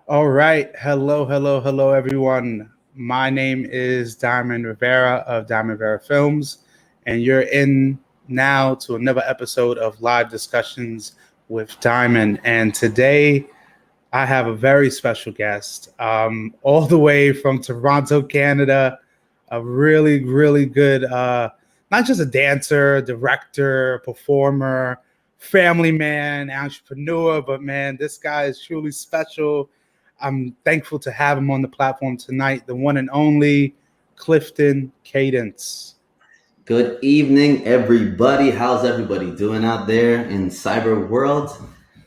All right. Hello, hello, hello, everyone. My name is Diamond Rivera of Diamond Rivera Films, and you're in now to another episode of Live Discussions with Diamond. And today I have a very special guest, all the way from Toronto, Canada, a really, really good, not just a dancer, director, performer, family man, entrepreneur, but man, this guy is truly special. I'm thankful to have him on the platform tonight, the one and only Clifton Cadence. Good evening, everybody. How's everybody doing out there in cyber world?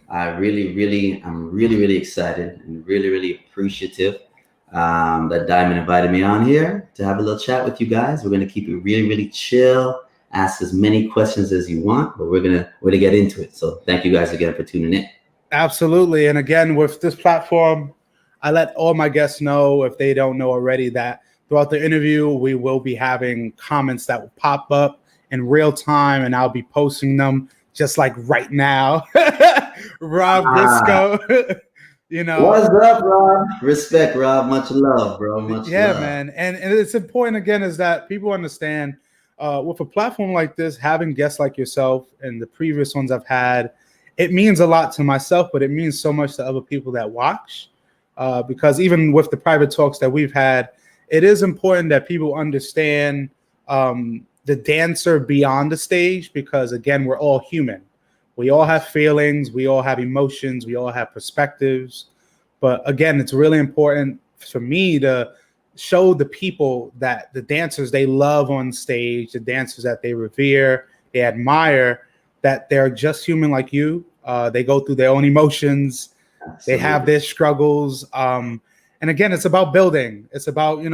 I'm really excited and really appreciative that Diamond invited me on here to have a little chat with you guys. We're gonna keep it really chill. Ask as many questions as you want, but we're gonna get into it. So thank you guys again for tuning in. Absolutely. And again, with this platform, I let all my guests know, if they don't know already, that throughout the interview, we will be having comments that will pop up in real time, and I'll be posting them just like right now. Rob Ah, Briscoe, you know, what's up, Rob? Respect, Rob. Much love, bro. Much yeah, love. man. And it's important, again, is that people understand with a platform like this, having guests like yourself and the previous ones I've had, it means a lot to myself, but it means so much to other people that watch. Because even with the private talks that we've had, it is important that people understand the dancer beyond the stage, because again, we're all human. We all have feelings, we all have emotions, we all have perspectives. But again, it's really important for me to show the people that the dancers they love on stage, the dancers that they revere, they admire, that they're just human like you. They go through their own emotions, they have Absolutely. their struggles. And again, it's about building. It's about,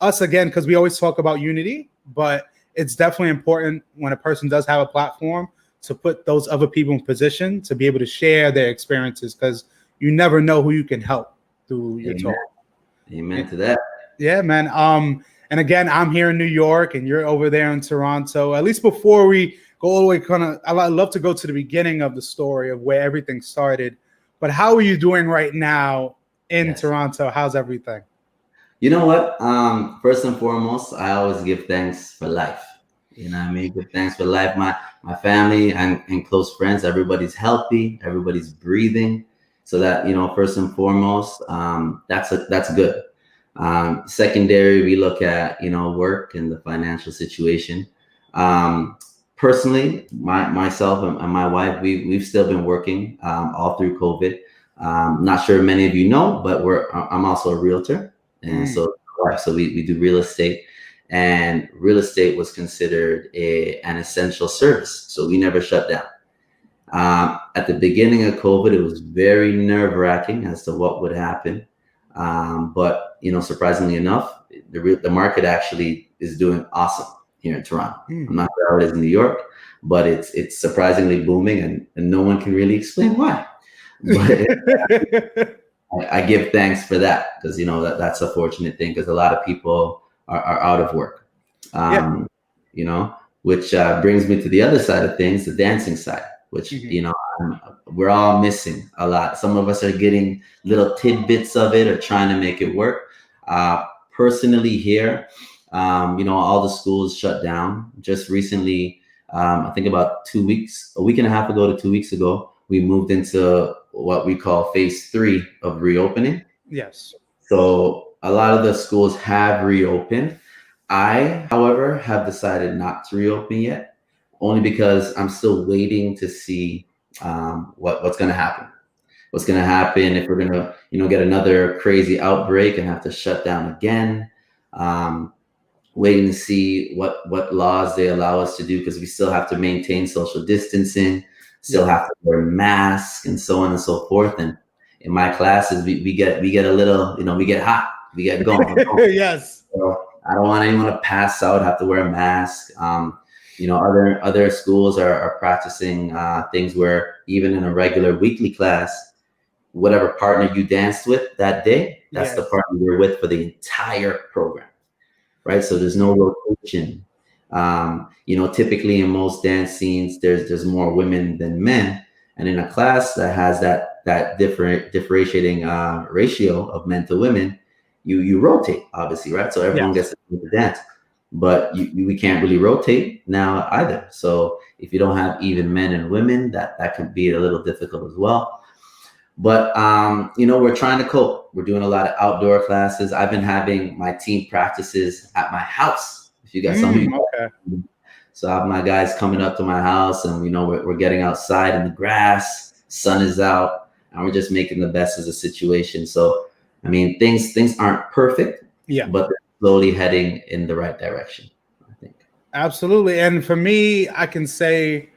us again, because we always talk about unity, but it's definitely important when a person does have a platform to put those other people in position to be able to share their experiences, because you never know who you can help through your Amen. talk. Amen to that. Yeah, man. And again, I'm here in New York, and you're over there in Toronto. At least before we go all the way, I love to go to the beginning of the story of where everything started. But how are you doing right now in Yes. Toronto? How's everything? You know what? First and foremost, I always give thanks for life. You know what I mean? Give thanks for life. My family and close friends, everybody's healthy, everybody's breathing. So that, first and foremost, that's good. Secondary, we look at, work and the financial situation. Um, Personally, myself and my wife, we've still been working all through COVID. Not sure many of you know, but I'm also a realtor, and Mm, so we do real estate, and real estate was considered an essential service, so we never shut down. At the beginning of COVID, it was very nerve wracking as to what would happen, but surprisingly enough, the market actually is doing awesome here in Toronto. mm. I'm not sure how it is in New York, but it's surprisingly booming, and no one can really explain why. But I give thanks for that, because that's a fortunate thing, because a lot of people are out of work. Yeah. Um, you know, which brings me to the other side of things, the dancing side, which Mhm. we're all missing a lot. Some of us are getting little tidbits of it or trying to make it work. Personally, here, all the schools shut down. Just recently, I think about 2 weeks, a week and a half ago to 2 weeks ago, we moved into what we call phase three of reopening. Yes. So a lot of the schools have reopened. I, however, have decided not to reopen yet, only because I'm still waiting to see what's going to happen. What's going to happen if we're going to, get another crazy outbreak and have to shut down again. Um, Waiting to see what laws they allow us to do, because we still have to maintain social distancing, still Yeah. have to wear masks, and so on and so forth. And in my classes, we get a little, we get hot, we get going. Yes. So I don't want anyone to pass out, have to wear a mask. Other schools are practicing things where even in a regular weekly class, whatever partner you danced with that day, that's the Yes. partner you're with for the entire program, right? So there's no Mm. rotation. Typically in most dance scenes, there's more women than men, and in a class that has that that differentiating ratio of men to women, you rotate, obviously, right? So everyone Yes. gets to dance, but we can't really rotate now either. So if you don't have even men and women, that can be a little difficult as well. But we're trying to cope. We're doing a lot of outdoor classes. I've been having my team practices at my house. If you got some of you, Okay. so I have my guys coming up to my house, and we're getting outside in the grass. Sun is out, and we're just making the best of the situation. So, I mean, things aren't perfect, but they're slowly heading in the right direction, I think. Absolutely. And for me, I can say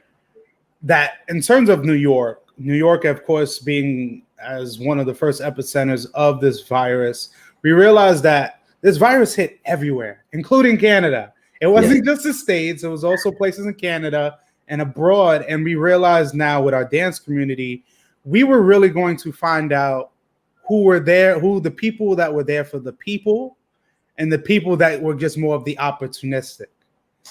that in terms of New York, of course, being as one of the first epicenters of this virus, we realized that this virus hit everywhere, including Canada. It wasn't just the States, it was also places in Canada and abroad. And we realized now with our dance community, we were really going to find out who were there, who the people that were there for the people, and the people that were just more of the opportunistic.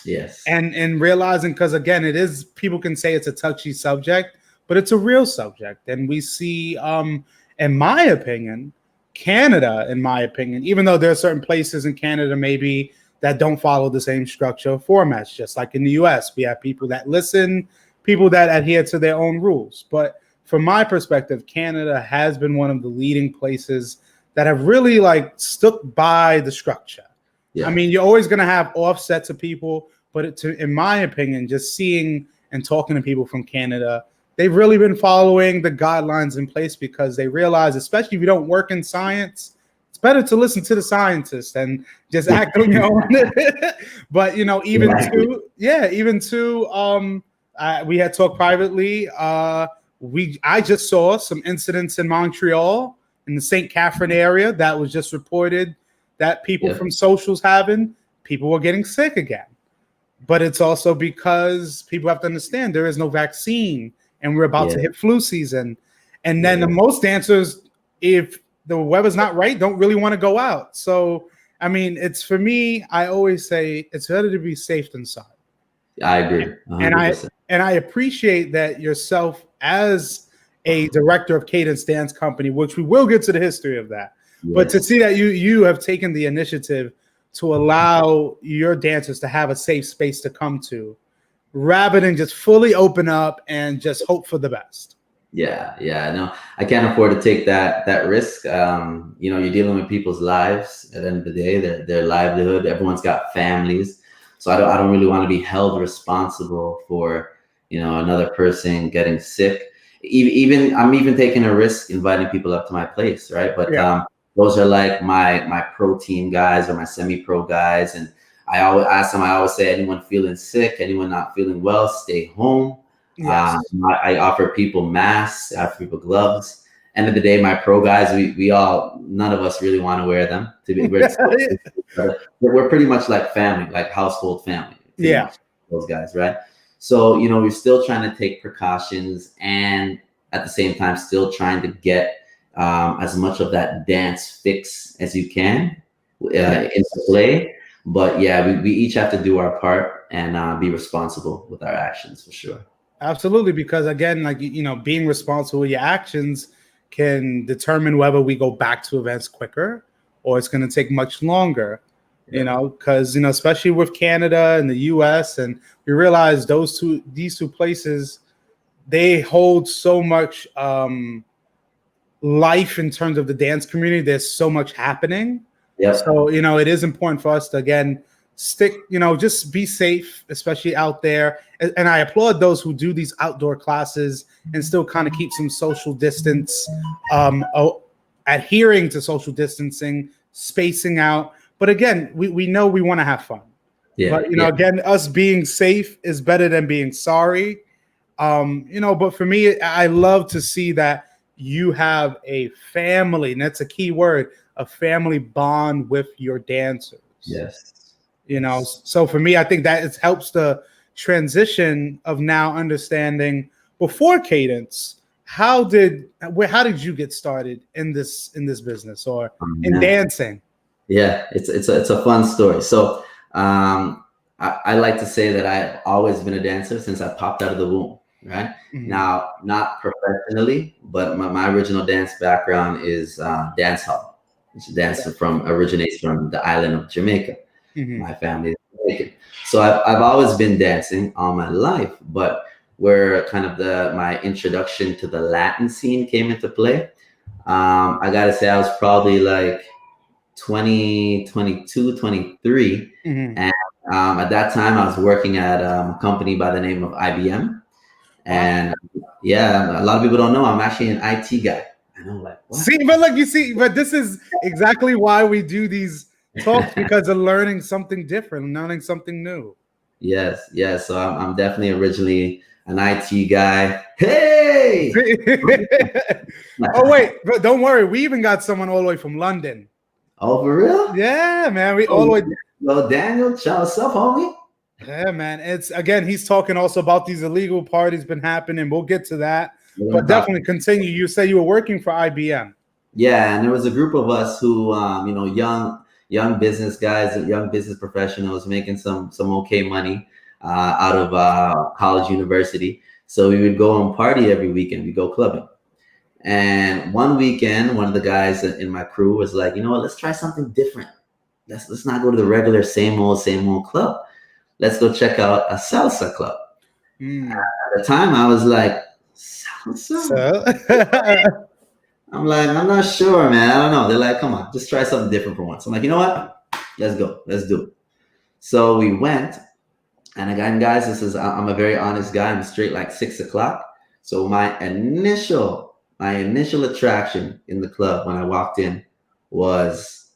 Yes. And realizing, because again, it is, people can say it's a touchy subject, but it's a real subject. And we see, in my opinion, Canada, even though there are certain places in Canada maybe that don't follow the same structure or formats, just like in the US, we have people that listen, people that adhere to their own rules. But from my perspective, Canada has been one of the leading places that have really stuck by the structure. Yeah. I mean, you're always going to have offsets of people, but in my opinion, just seeing and talking to people from Canada, they've really been following the guidelines in place because they realize, especially if you don't work in science, it's better to listen to the scientists and just act on your own. But we had talked privately. I just saw some incidents in Montreal in the St. Catherine area that was just reported that people from socials people were getting sick again. But it's also because people have to understand there is no vaccine and we're about to hit flu season. And then the most dancers, if the weather's not right, don't really want to go out. So, I mean, it's, for me, I always say it's better to be safe than sorry. I agree. 100%. And I appreciate that yourself as a director of Cadence Dance Company, which we will get to the history of that. Yes. But to see that you have taken the initiative to allow your dancers to have a safe space to come to, rather than just fully open up and just hope for the best. Yeah, no, I can't afford to take that risk. You're dealing with people's lives at the end of the day, their livelihood. Everyone's got families, so I don't really want to be held responsible for another person getting sick. I'm even taking a risk inviting people up to my place, right? But those are like my pro team guys or my semi-pro guys, and I always ask them. I always say, anyone feeling sick, anyone not feeling well, stay home. Yes. I offer people masks, I offer people gloves. End of the day, my pro guys, none of us really want to wear them. We're pretty much like family, like household family. Much, those guys, right? So we're still trying to take precautions, and at the same time, still trying to get as much of that dance fix as you can into play. But we each have to do our part and be responsible with our actions, for sure. Absolutely, because again, being responsible with your actions can determine whether we go back to events quicker or it's going to take much longer. Because especially with Canada and the US, and we realize these two places, they hold so much life in terms of the dance community. There's so much happening. So it is important for us to again just be safe, especially out there. And I applaud those who do these outdoor classes and still kind of keep some social distance, adhering to social distancing, spacing out. But again, we know we want to have fun. But again, us being safe is better than being sorry. But for me, I love to see that you have a family, and that's a key word, a family bond with your dancers. Yes. So for me, I think that it helps the transition of now understanding before Cadence, how did you get started in this business or in dancing? Yeah, it's a fun story. So I like to say that I've always been a dancer since I popped out of the womb. right? Mhm. Now, not professionally, but my original dance background is dance hall, which dance originates from the island of Jamaica. Mhm. My family is Jamaican. So I've always been dancing all my life, but where kind of my introduction to the Latin scene came into play, I gotta say I was probably like 20, 22, 23. Mhm. And at that time, I was working at a company by the name of IBM. Wow. And yeah, a lot of people don't know I'm actually an IT guy. And I'm like, what? See, but look, you see, but this is exactly why we do these talks, because of learning something different, learning something new. Yes, yes. So I'm definitely originally an IT guy. Hey! Oh wait, but don't worry, we even got someone all the way from London. Oh, for real? Yeah, man, we all the Oh, way. well, Daniel, shout us up, homie. Yeah, man. It's again, he's talking also about these illegal parties been happening. We'll get to that, We're but gonna talk. definitely continue. You say you were working for IBM. Yeah, and there was a group of us who, young business guys, young business professionals, making some okay money out of college, university. So we would go and party every weekend. We go clubbing. And one weekend, one of the guys in my crew was like, you know what? Let's try something different. Let's not go to the regular same old club. Let's go check out a salsa club. Mm. At the time, I was like, salsa. So, I'm like, I'm not sure, man. I don't know. They're like, come on, just try something different for once. I'm like, you know what? Let's go. Let's do it. So we went, and again, guys, I'm a very honest guy. I'm straight like 6 o'clock. So my initial attraction in the club when I walked in was,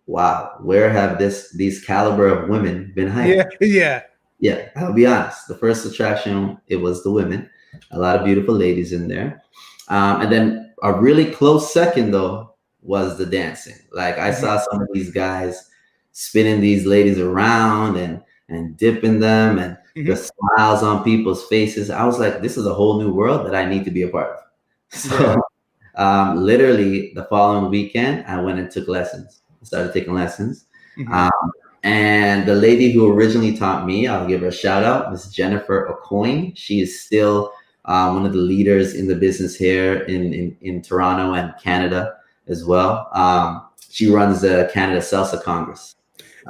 wow, where have these caliber of women been hiding? yeah. Yeah, I'll be honest. The first attraction, it was the women. A lot of beautiful ladies in there. And then a really close second, though, was the dancing. Like I saw some of these guys spinning these ladies around and dipping them, and the smiles on people's faces. I was like, this is a whole new world that I need to be a part of. So literally the following weekend, I went and took lessons. I started taking lessons. And the lady who originally taught me, I'll give her a shout out, Miss Jennifer O'Coin. She is still one of the leaders in the business here in Toronto and Canada as well. She runs the Canada Salsa Congress.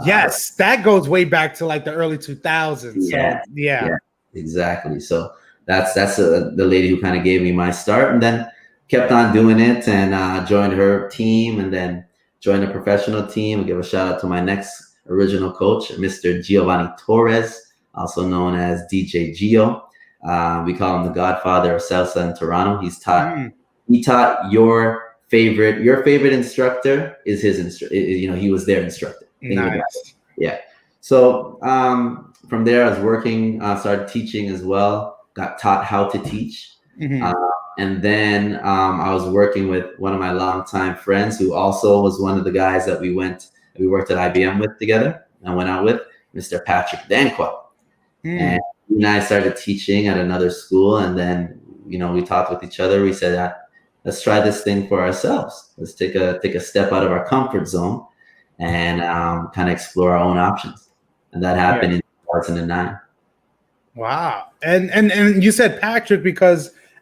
Yes, that goes way back to like the early 2000s. Yeah, So, yeah. exactly. So that's the lady who kind of gave me my start, and then kept on doing it, and joined her team, and then joined a professional team. I'll give a shout out to my next original coach, Mr. Giovanni Torres, also known as DJ Gio. We call him the Godfather of Salsa in Toronto. He taught your favorite instructor is his instructor. He was their instructor. Nice. Yeah. So from there, I was working, started teaching as well. Got taught how to teach. And then I was working with one of my longtime friends, who also was one of the guys that we worked at IBM with together. I went out with Mr. Patrick Danquah. And he and I started teaching at another school, and then we talked with each other. We said, let's try this thing for ourselves. Let's take a step out of our comfort zone and kind of explore our own options. And that happened in 2009. Wow. And you said Patrick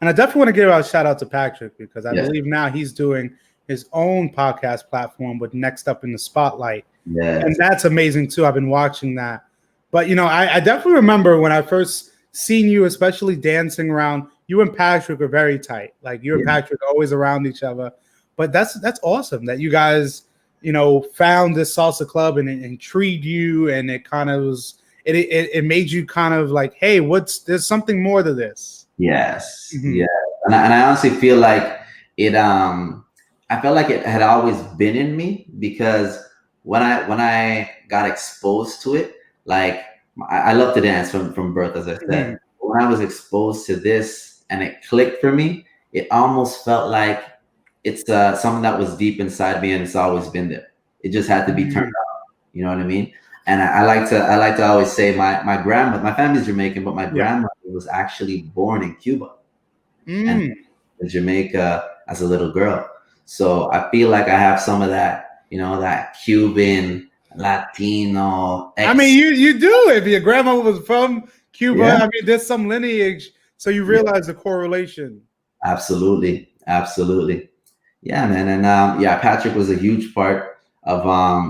and I definitely want to give a shout out to Patrick, because I believe now he's doing his own podcast platform with Next Up in the Spotlight. Yes. And that's amazing too. I've been watching that. But I definitely remember when I first seen you, especially dancing around. You and Patrick are very tight. Like you and Patrick are always around each other. But that's awesome that you guys, found this salsa club and it intrigued you, and it kind of was it made you kind of like, hey, there's something more to this. Yes. Yeah. And I honestly feel like it I felt like it had always been in me, because when I got exposed to it, like I love to dance from birth, as I said. When I was exposed to this and it clicked for me, it almost felt like it's something that was deep inside me, and it's always been there. It just had to be turned on. You know what I mean? And I like to always say my grandma, my family's Jamaican, but my grandmother was actually born in Cuba and in Jamaica as a little girl. So I feel like I have some of that, that Cuban, Latino. I mean, you do. If your grandma was from Cuba, I mean, there's some lineage So you Yeah, realize the correlation. absolutely, absolutely. Yeah, man, and yeah, Patrick was a huge part of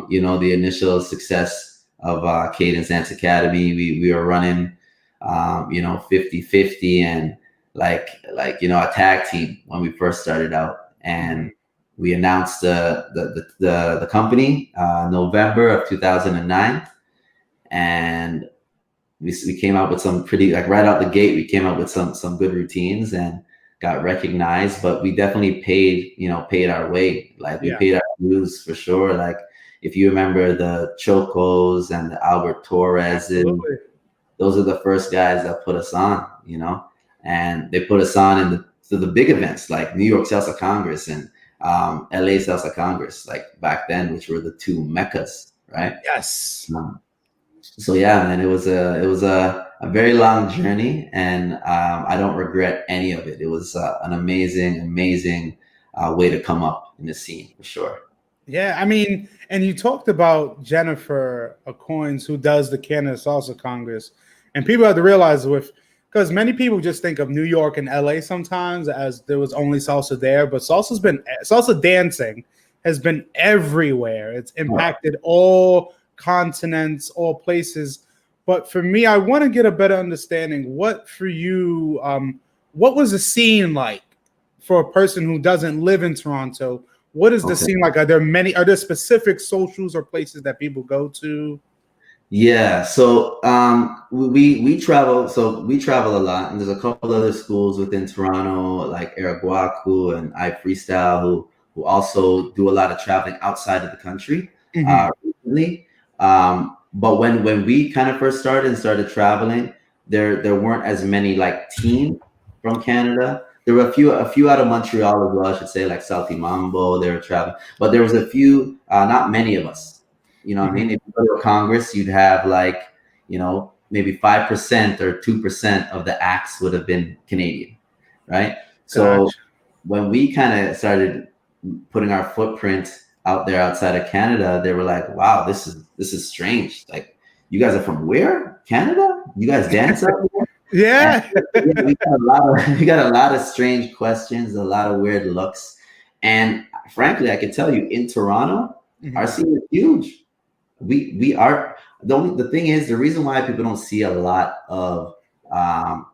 the initial success of Cadence Dance Academy. We were running 50-50 and a tag team when we first started out, and Mhm. we announced the company November of 2009, and we came out with some pretty, like, right out the gate, we came up with some good routines and got recognized, but we definitely paid our way. Like, we Yeah, paid our dues for sure. Like, if you remember the Chocos and the Albert Torreses, absolutely. those are the first guys that put us on, and they put us on in the big events like New York Salsa Congress and LA Salsa Congress, like back then, which were the two meccas, right? Yes. Um, so yeah, man, it was a very long journey, and I don't regret any of it. It was an amazing way to come up in the scene for sure. Yeah, I mean, and you talked about Jennifer Coins, who does the Canada Salsa Congress, and people have to realize because many people just think of New York and LA sometimes as there was only salsa there, but salsa dancing has been everywhere. It's impacted all continents, all places. But for me, I want to get a better understanding. What for you? What was the scene like for a person who doesn't live in Toronto? What is the Okay. scene like? Are there specific socials or places that people go to? Yeah, so we travel, we travel a lot, and there's a couple other schools within Toronto, like Araguacu and I Freestyle, who also do a lot of traveling outside of the country Mhm. recently. But when we kind of first started traveling, there weren't as many like teams from Canada. There were a few out of Montreal as well, I should say, like Salty Mambo. They were traveling, but there was a few, not many of us. You know what I mean? Mhm. If you go to a Congress, you'd have like, maybe 5% or 2% of the acts would have been Canadian, right? So Gotcha. when we kind of started putting our footprint out there outside of Canada, they were like, "Wow, this is strange. Like, you guys are from where? Canada? You guys dance out there?" And Yeah. yeah, we got a lot of we got a lot of strange questions, a lot of weird looks, and frankly, I can tell you, in Toronto, our Mhm. scene is huge. We are the thing is, the reason why people don't see a lot of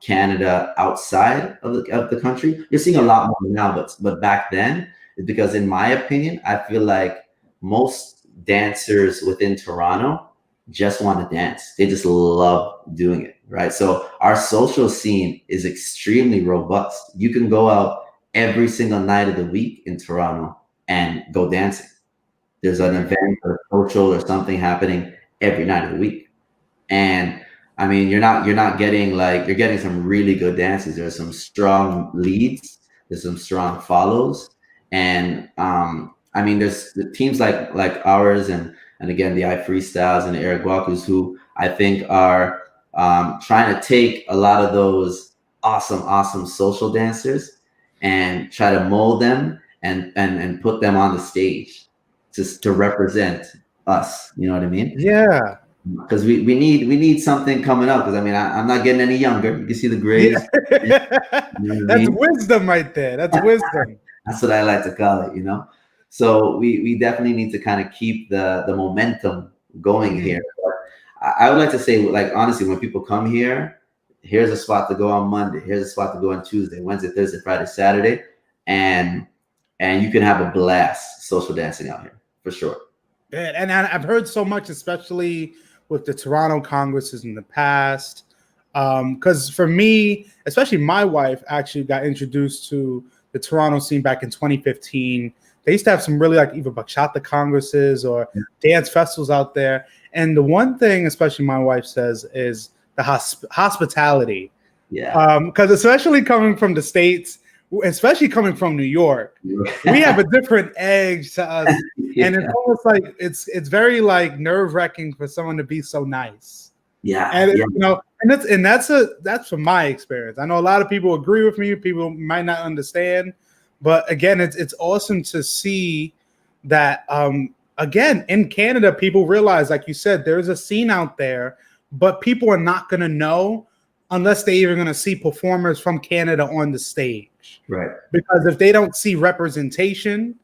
Canada outside of the country. You're seeing a Yeah. lot more now, but back then, is because, in my opinion, I feel like most dancers within Toronto just want to dance. They just love doing it, right? So our social scene is extremely robust. You can go out every single night of the week in Toronto and go dancing. There's an Mhm. event or social or something happening every night of the week. And I mean, you're not getting, like, you're getting some really good dances. There's some strong leads, there's some strong follows. And I mean, there's the teams like ours, and again, the I Freestyles and the Eric Walkers, who I think are trying to take a lot of those awesome social dancers and try to mold them and put them on the stage to represent us. You know what I mean? Yeah. Because we need something coming up. Because I mean, I'm not getting any younger. You can see the Yeah. grays. You know what I That's mean? wisdom right there. That's wisdom. That's what I like to call it. So we definitely need to kind of keep the momentum going here. Mhm. But I would like to say, like, honestly, when people come here, here's a spot to go on Monday. Here's a spot to go on Tuesday, Wednesday, Thursday, Friday, Saturday, and you can have a blast social dancing out here for sure. And I've heard so much, especially with the Toronto Congresses in the past. Because for me, especially my wife, actually got introduced to the Toronto scene back in 2015. They used to have some really like either bachata congresses or dance festivals out there. And the one thing, especially my wife says, is the hospitality. Yeah. Because especially coming from the States, especially coming from New York, we have a different edge to us, and it's Yeah. almost like it's very like nerve-wracking for someone to be so nice. Yeah. And Yeah. that's from my experience. I know a lot of people agree with me, people might not understand, but again, it's awesome to see that again in Canada, people realize, like you said, there's a scene out there, but people are not gonna know unless they're even going to see performers from Canada on the stage. Right. Because if they don't see representation,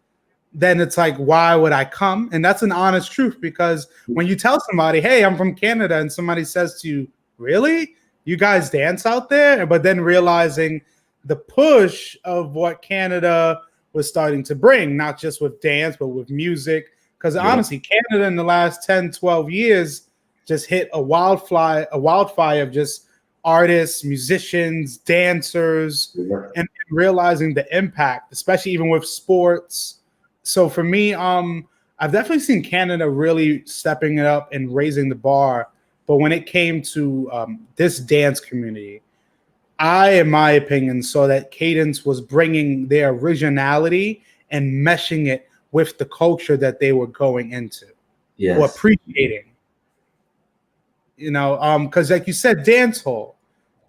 then it's like, why would I come? And that's an honest truth, because when you tell somebody, hey, I'm from Canada, and somebody says to you, really? You guys dance out there? But then realizing the push of what Canada was starting to bring, not just with dance, but with music. Because honestly, Canada in the last 10, 12 years just hit a wildfire of just artists, musicians, dancers, and realizing the impact, especially even with sports. So for me, I've definitely seen Canada really stepping it up and raising the bar. But when it came to this dance community, I, in my opinion, saw that Cadence was bringing their originality and meshing it with the culture that they were going into, or appreciating. You know, because like you said, dance hall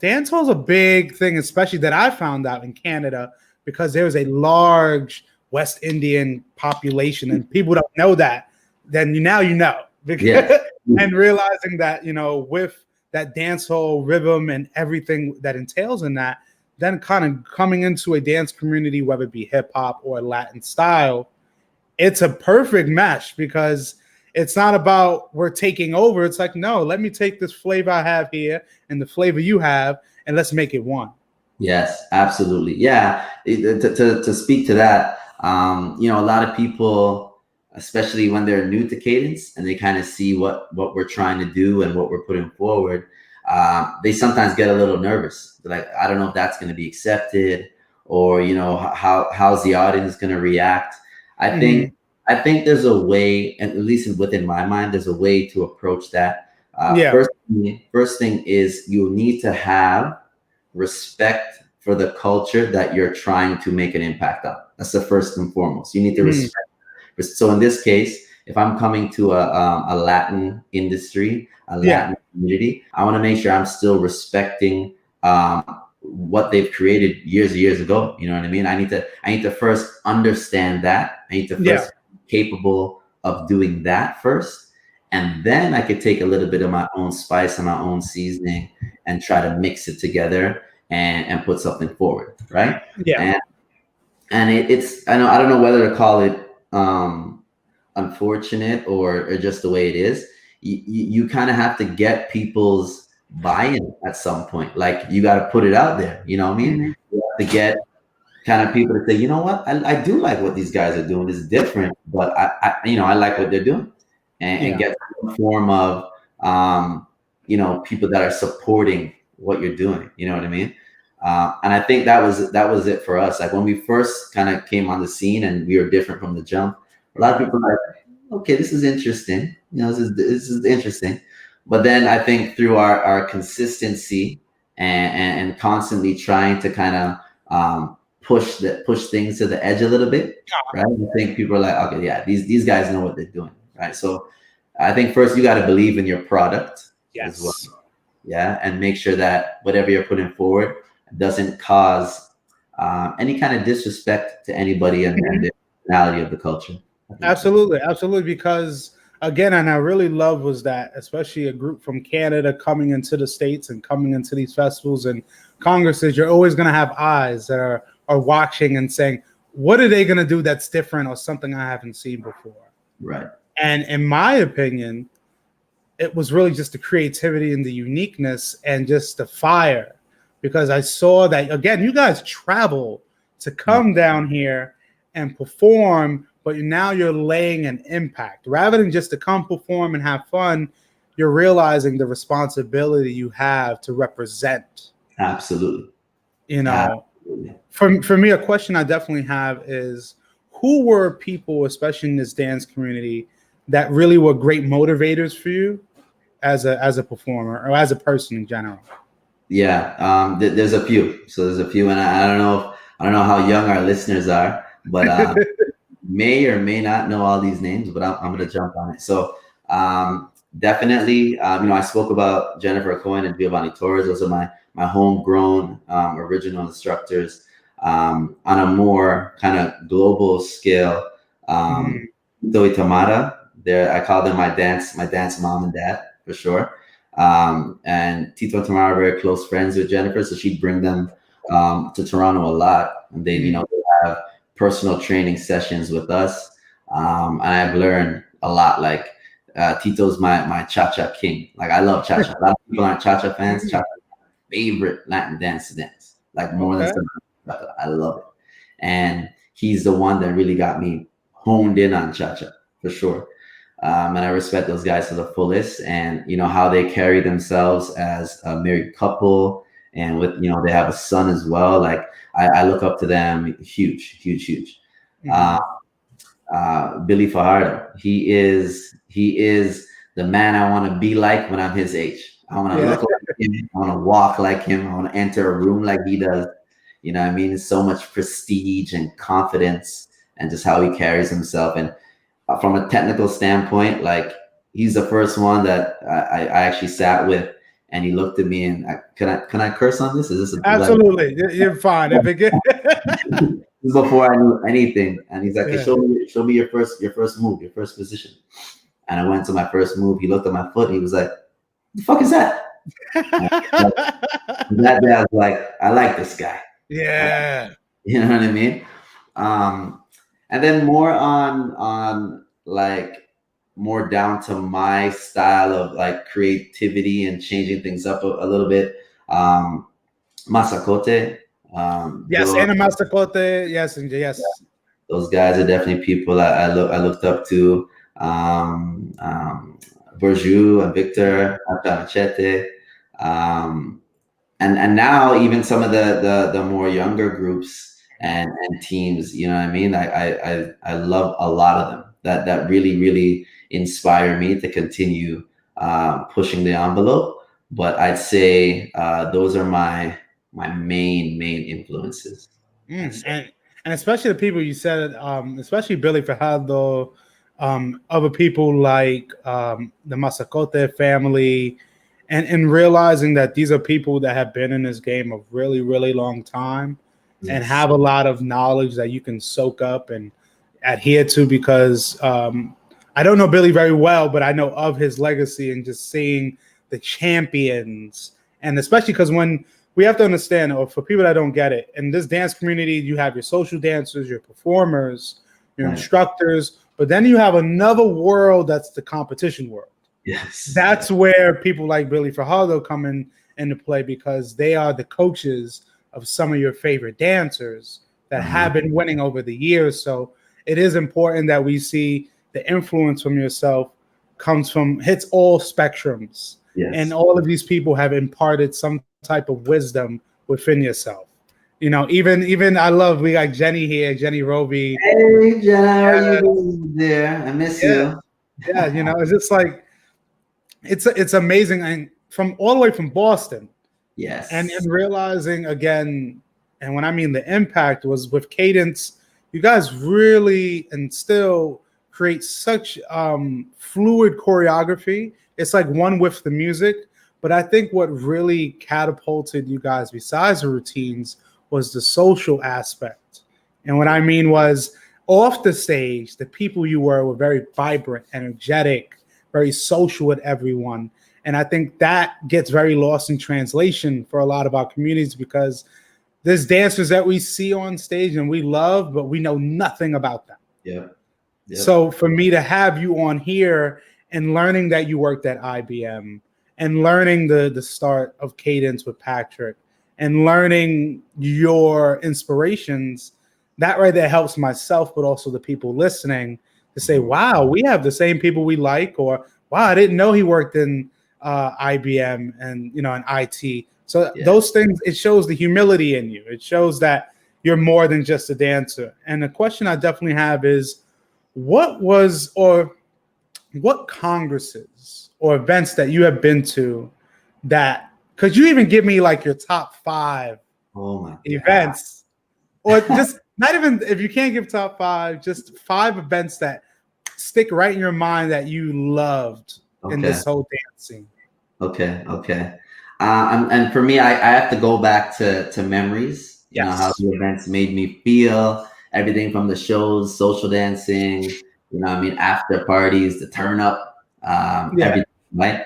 is a big thing, especially that I found out in Canada, because there's a large West Indian population, and people don't know that. Then now you know, because, and realizing that, you know, with that dancehall rhythm and everything that entails in that, then kind of coming into a dance community, whether it be hip hop or Latin style, it's a perfect mesh, because it's not about we're taking over. It's like, no, let me take this flavor I have here and the flavor you have, and let's make it one. Yes, absolutely. Yeah. To speak to that, you know, a lot of people, especially when they're new to Cadence and they kind of see what we're trying to do and what we're putting forward, they sometimes get a little nervous. They're like, I don't know if that's going to be accepted, or, you know, how's the audience going to react? I think there's a way, and at least within my mind, there's a way to approach that. First thing is you need to have respect for the culture that you're trying to make an impact on. That's the first and foremost. You need to respect. So in this case, if I'm coming to a Latin industry, a Latin community, I want to make sure I'm still respecting what they've created years ago. You know what I mean? I need to first understand that. I need to first be capable of doing that first. And then I could take a little bit of my own spice and my own seasoning and try to mix it together and put something forward. Right. Yeah. And it's, I don't know whether to call it unfortunate or just the way it is. You kind of have to get people's buy-in at some point. Like, you got to put it out there. You know what I mean? You have to get kind of people to say, you know what, I do like what these guys are doing. It's different, but I like what they're doing, and get some form of you know, people that are supporting what you're doing. You know what I mean? And I think that was it for us. Like, when we first kind of came on the scene and we were different from the jump, a lot of people were like, okay, this is interesting. You know, this is interesting. But then I think through our consistency and constantly trying to kind of push things to the edge a little bit, right? I think people are like, okay, yeah, these guys know what they're doing, right? So I think first you got to believe in your product as well, and make sure that whatever you're putting forward doesn't cause any kind of disrespect to anybody and the personality of the culture. Absolutely, because again, and I really love was that, especially a group from Canada coming into the States and coming into these festivals and congresses, you're always going to have eyes that are watching and saying, what are they going to do that's different or something I haven't seen before? Right. And in my opinion, it was really just the creativity and the uniqueness and just the fire, because I saw that, again, you guys travel to come down here and perform, but now you're laying an impact. Rather than just to come perform and have fun, you're realizing the responsibility you have to represent. Absolutely. You know, for me, a question I definitely have is, who were people, especially in this dance community, that really were great motivators for you as a performer or as a person in general? Yeah, there's a few. So there's a few, and I don't know how young our listeners are, but may or may not know all these names, but I'm going to jump on it. So definitely, you know, I spoke about Jennifer Cohen and Giovanni Torres. Those are my homegrown original instructors. On a more kind of global scale, Zoe Tamara, I call them my dance mom and dad for sure. And Tito and Tamara are very close friends with Jennifer, so she'd bring them to Toronto a lot, and they, they have personal training sessions with us. And I've learned a lot. Like Tito's my cha-cha king. Like I love cha-cha. A lot of people aren't cha-cha fans. Cha-cha is my favorite Latin dance to dance. Like more than some. I love it. And he's the one that really got me honed in on cha-cha for sure. And I respect those guys to the fullest, and how they carry themselves as a married couple, and with they have a son as well. Like I look up to them, huge. Billy Fajardo, he is the man I want to be like when I'm his age. I want to look like him. I want to walk like him. I want to enter a room like he does. You know what I mean? It's so much prestige and confidence, and just how he carries himself. And from a technical standpoint, like he's the first one that I actually sat with, and he looked at me and can I curse on this? Is this absolutely? You're fine. If it before I knew anything, and he's like, hey, show me your first move, your first position. And I went to my first move. He looked at my foot. And he was like, "The fuck is that?" That day I was like, I like this guy. Yeah, you know what I mean. And then more on like more down to my style of like creativity and changing things up a little bit. Masakote. Yes, Anna Masakote. Yes, and yes. Those guys are definitely people I looked up to. Bourgeois and Victor Machete. And now even some of the more younger groups and teams, you know what I mean? I love a lot of them that really inspire me to continue pushing the envelope. But I'd say those are my main influences. And especially the people you said, especially Billy Fajardo, other people like the Masakote family, and realizing that these are people that have been in this game a really long time. Yes. And have a lot of knowledge that you can soak up and adhere to, because I don't know Billy very well, but I know of his legacy, and just seeing the champions, and especially because when we have to understand, or for people that don't get it, in this dance community, you have your social dancers, your performers, your instructors, but then you have another world that's the competition world. Yes. That's where people like Billy Fajardo come into play, because they are the coaches of some of your favorite dancers that have been winning over the years. So it is important that we see the influence from yourself hits all spectrums. Yes. And all of these people have imparted some type of wisdom within yourself. Even I love, we got Jenny here, Jenny Roby. Hey, Jenny, how are you doing there? I miss you. Yeah, it's just like, it's amazing. And from all the way from Boston. Yes. And realizing again, and when I mean the impact was with Cadence, you guys really and still create such fluid choreography. It's like one with the music. But I think what really catapulted you guys, besides the routines, was the social aspect. And what I mean was, off the stage, the people you were very vibrant, energetic, very social with everyone. And I think that gets very lost in translation for a lot of our communities, because there's dancers that we see on stage and we love, but we know nothing about them. Yeah. So for me to have you on here and learning that you worked at IBM, and learning the start of Cadence with Patrick, and learning your inspirations, that right there helps myself, but also the people listening, to say, wow, we have the same people we like, or wow, I didn't know he worked in IBM and in IT. So those things, it shows the humility in you. It shows that you're more than just a dancer. And the question I definitely have is, what congresses or events that you have been to that, could you even give me like your top 5 events? Or just not even, if you can't give top 5, just 5 events that stick right in your mind that you loved in this whole dance scene. Okay. And for me, I have to go back to memories. You know, how the events made me feel, everything from the shows, social dancing, after parties, the turn up, everything, right?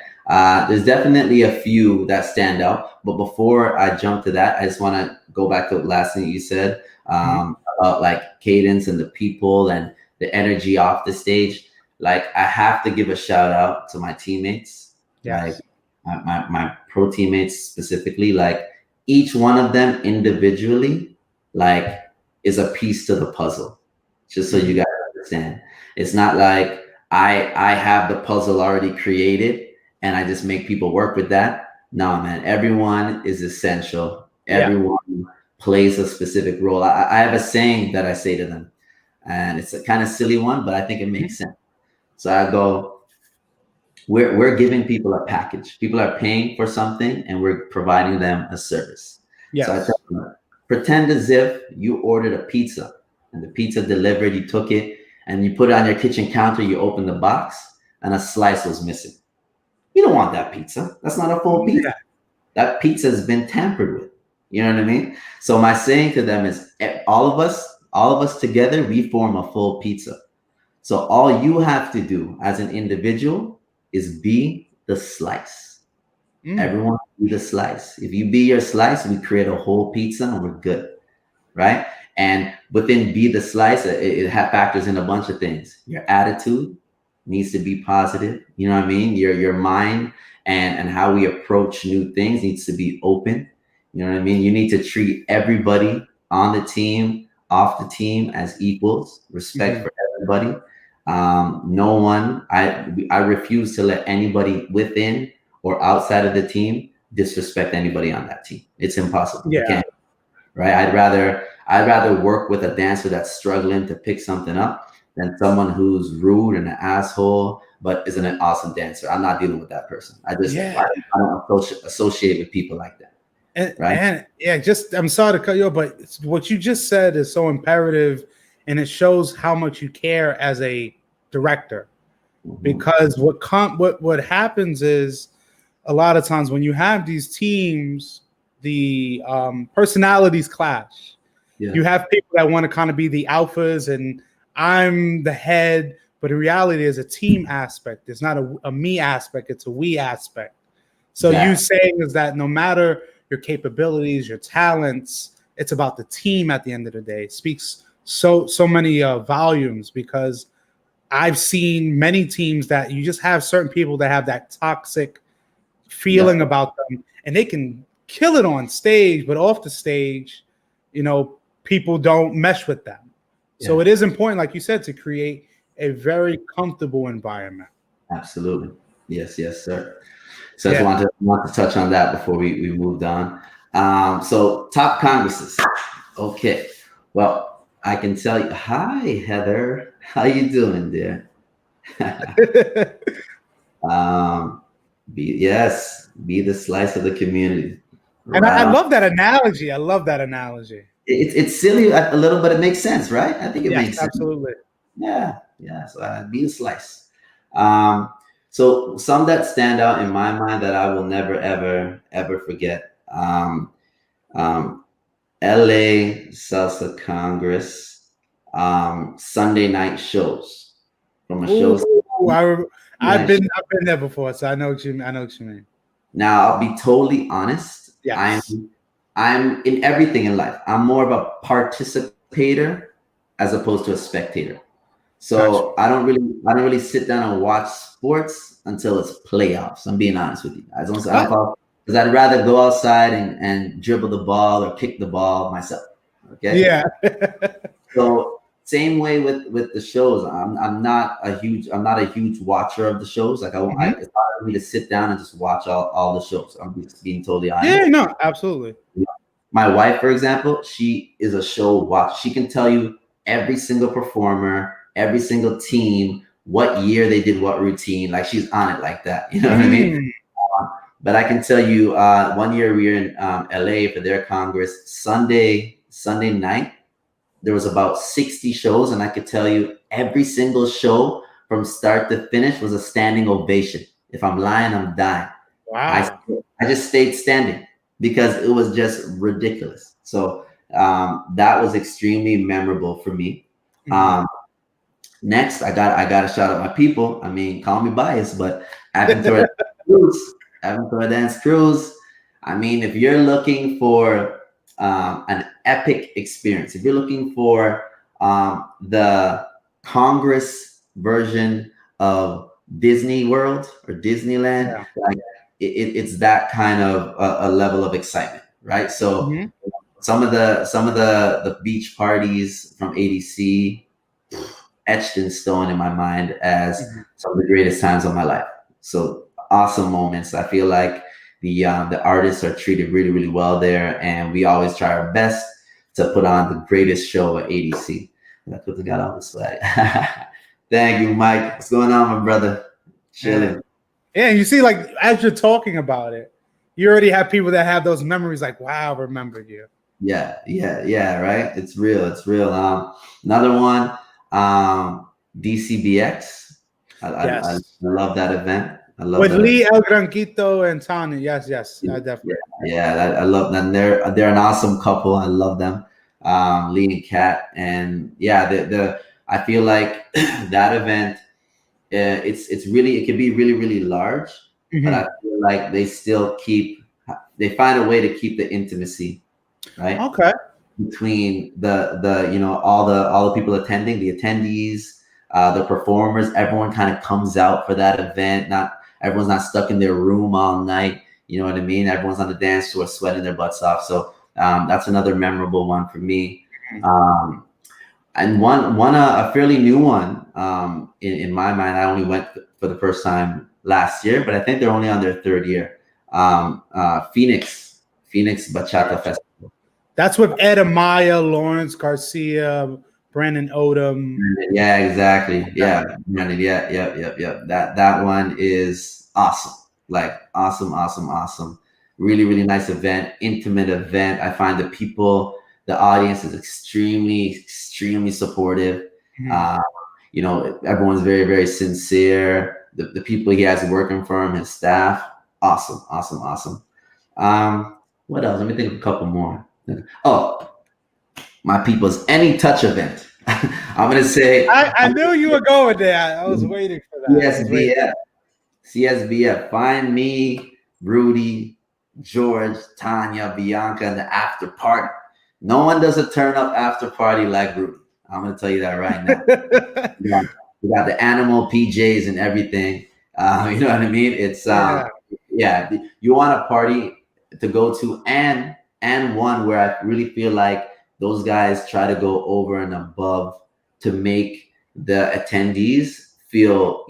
There's definitely a few that stand out. But before I jump to that, I just want to go back to the last thing you said about like cadence and the people and the energy off the stage. Like I have to give a shout out to my teammates, like Yes. my pro teammates specifically. Like each one of them individually, like is a piece to the puzzle. Just so you guys understand, it's not like I have the puzzle already created and I just make people work with that. No, man, everyone is essential. Yeah. Everyone plays a specific role. I have a saying that I say to them, and it's a kind of silly one, but I think it makes sense. So I go, we're giving people a package. People are paying for something and we're providing them a service. So I Yes. tell them, pretend as if you ordered a pizza and the pizza delivered, you took it and you put it on your kitchen counter, you open the box and a slice was missing. You don't want that pizza. That's not a full pizza. Yeah. That pizza has been tampered with. You know what I mean? So my saying to them is all of us together, we form a full pizza. So all you have to do as an individual is be the slice. Everyone be the slice. If you be your slice, we create a whole pizza and we're good. Right? And within be the slice, it factors in a bunch of things. Your attitude needs to be positive. You know what I mean? Your mind and how we approach new things needs to be open. You know what I mean? You need to treat everybody on the team, off the team as equals, respect for everybody. No one, I refuse to let anybody within or outside of the team disrespect anybody on that team. It's impossible. You can't, right? I'd rather work with a dancer that's struggling to pick something up than someone who's rude and an asshole, but isn't an awesome dancer. I'm not dealing with that person. I don't associate with people like that. And just I'm sorry to cut you off, but what you just said is so imperative, and it shows how much you care as a director. Because what happens is a lot of times when you have these teams, the personalities clash. Yeah. You have people that want to kind of be the alphas and I'm the head, but in reality, there's a team aspect. There's not a me aspect. It's a we aspect. So you saying is that no matter your capabilities, your talents, it's about the team at the end of the day. It speaks so many volumes, because I've seen many teams that you just have certain people that have that toxic feeling about them, and they can kill it on stage, but off the stage, people don't mesh with them. So it is important, like you said, to create a very comfortable environment. Absolutely. Yes, sir. So I just want to touch on that before we moved on. So top congresses. Okay. Well, I can tell you. Hi, Heather. How you doing, dear? Be the slice of the community. And I love that analogy. It's silly a little, but it makes sense, right? I think it makes sense. Absolutely. Yeah. So be a slice. So some that stand out in my mind that I will never, ever forget. LA Salsa Congress, Sunday night shows from a show. I've been there before, so I know what you mean. Now I'll be totally honest. Yes. I'm in everything in life. I'm more of a participator as opposed to a spectator. So I don't really sit down and watch sports until it's playoffs. I'm being honest with you. Because I'd rather go outside and dribble the ball or kick the ball myself. Okay. Yeah. So same way with the shows. I'm not a huge watcher of the shows. Like it's hard for me to sit down and just watch all the shows. I'm just being totally honest. Yeah, no, absolutely. My wife, for example, she is a show watcher. She can tell you every single performer, every single team, what year they did what routine. Like she's on it like that. You know what I mean? But I can tell you, one year we were in LA for their Congress. Sunday night, there was about 60 shows, and I could tell you every single show from start to finish was a standing ovation. If I'm lying, I'm dying. Wow. I just stayed standing because it was just ridiculous. So that was extremely memorable for me. Next, I got to shout out my people. I mean, call me biased, but I've been Cruise. Avatar Dance Cruise. I mean, if you're looking for an epic experience, if you're looking for the Congress version of Disney World or Disneyland, Yeah. like it's that kind of a level of excitement, right? So Mhm. some of the beach parties from ADC etched in stone in my mind as Mhm. some of the greatest times of my life. So awesome moments. I feel like the artists are treated really, really well there, and we always try our best to put on the greatest show at ADC. And I quickly got all the swag. Thank you, Mike. What's going on, my brother? Yeah. Chilling. Yeah, and you see, like as you're talking about it, you already have people that have those memories. Like, wow, I remember you. Yeah, yeah, yeah. Right. It's real. It's real. Another one. DCBX. I Yes, love that event. I love with that event. Lee El Granquito and Tanya. Yes, yes, I Yeah, definitely. yeah, I love them. They're an awesome couple. I love them, Lee and Kat, and yeah, the I feel like that event, it's really it can be really really large, but I Mhm. feel like they find a way to keep the intimacy, right, Okay. between the all the people attending, the attendees, the performers. Everyone kind of comes out for that event. Not everyone's not stuck in their room all night. You know what I mean? Everyone's on the dance floor sweating their butts off. So that's another memorable one for me. Um, and one a fairly new one in my mind. I only went for the first time last year, but I think they're only on their third year. Phoenix Bachata Gotcha. Festival. That's with Ed Amaya, Lawrence Garcia, Brandon Odom. Yeah, exactly. Okay. Yeah, Brandon. Yeah, yeah, yeah, yeah. That one is awesome. Like awesome, awesome, awesome. Really, really nice event, intimate event. I find the audience is extremely, extremely supportive. Mhm. Uh, everyone's very, very sincere. The people he has working for him, his staff, awesome, awesome, awesome. What else? Let me think of a couple more. Oh, my people's any touch event. I'm gonna say I knew you were going there. I was waiting for that. I was waiting. CSBF. CSBF. Find me, Rudy, George, Tanya, Bianca, and the after party. No one does a turn up after party like Rudy. I'm gonna tell you that right now. Yeah, we got the animal PJs and everything. You know what I mean? It's Yeah. yeah. You want a party to go to, and one where I really feel like those guys try to go over and above to make the attendees feel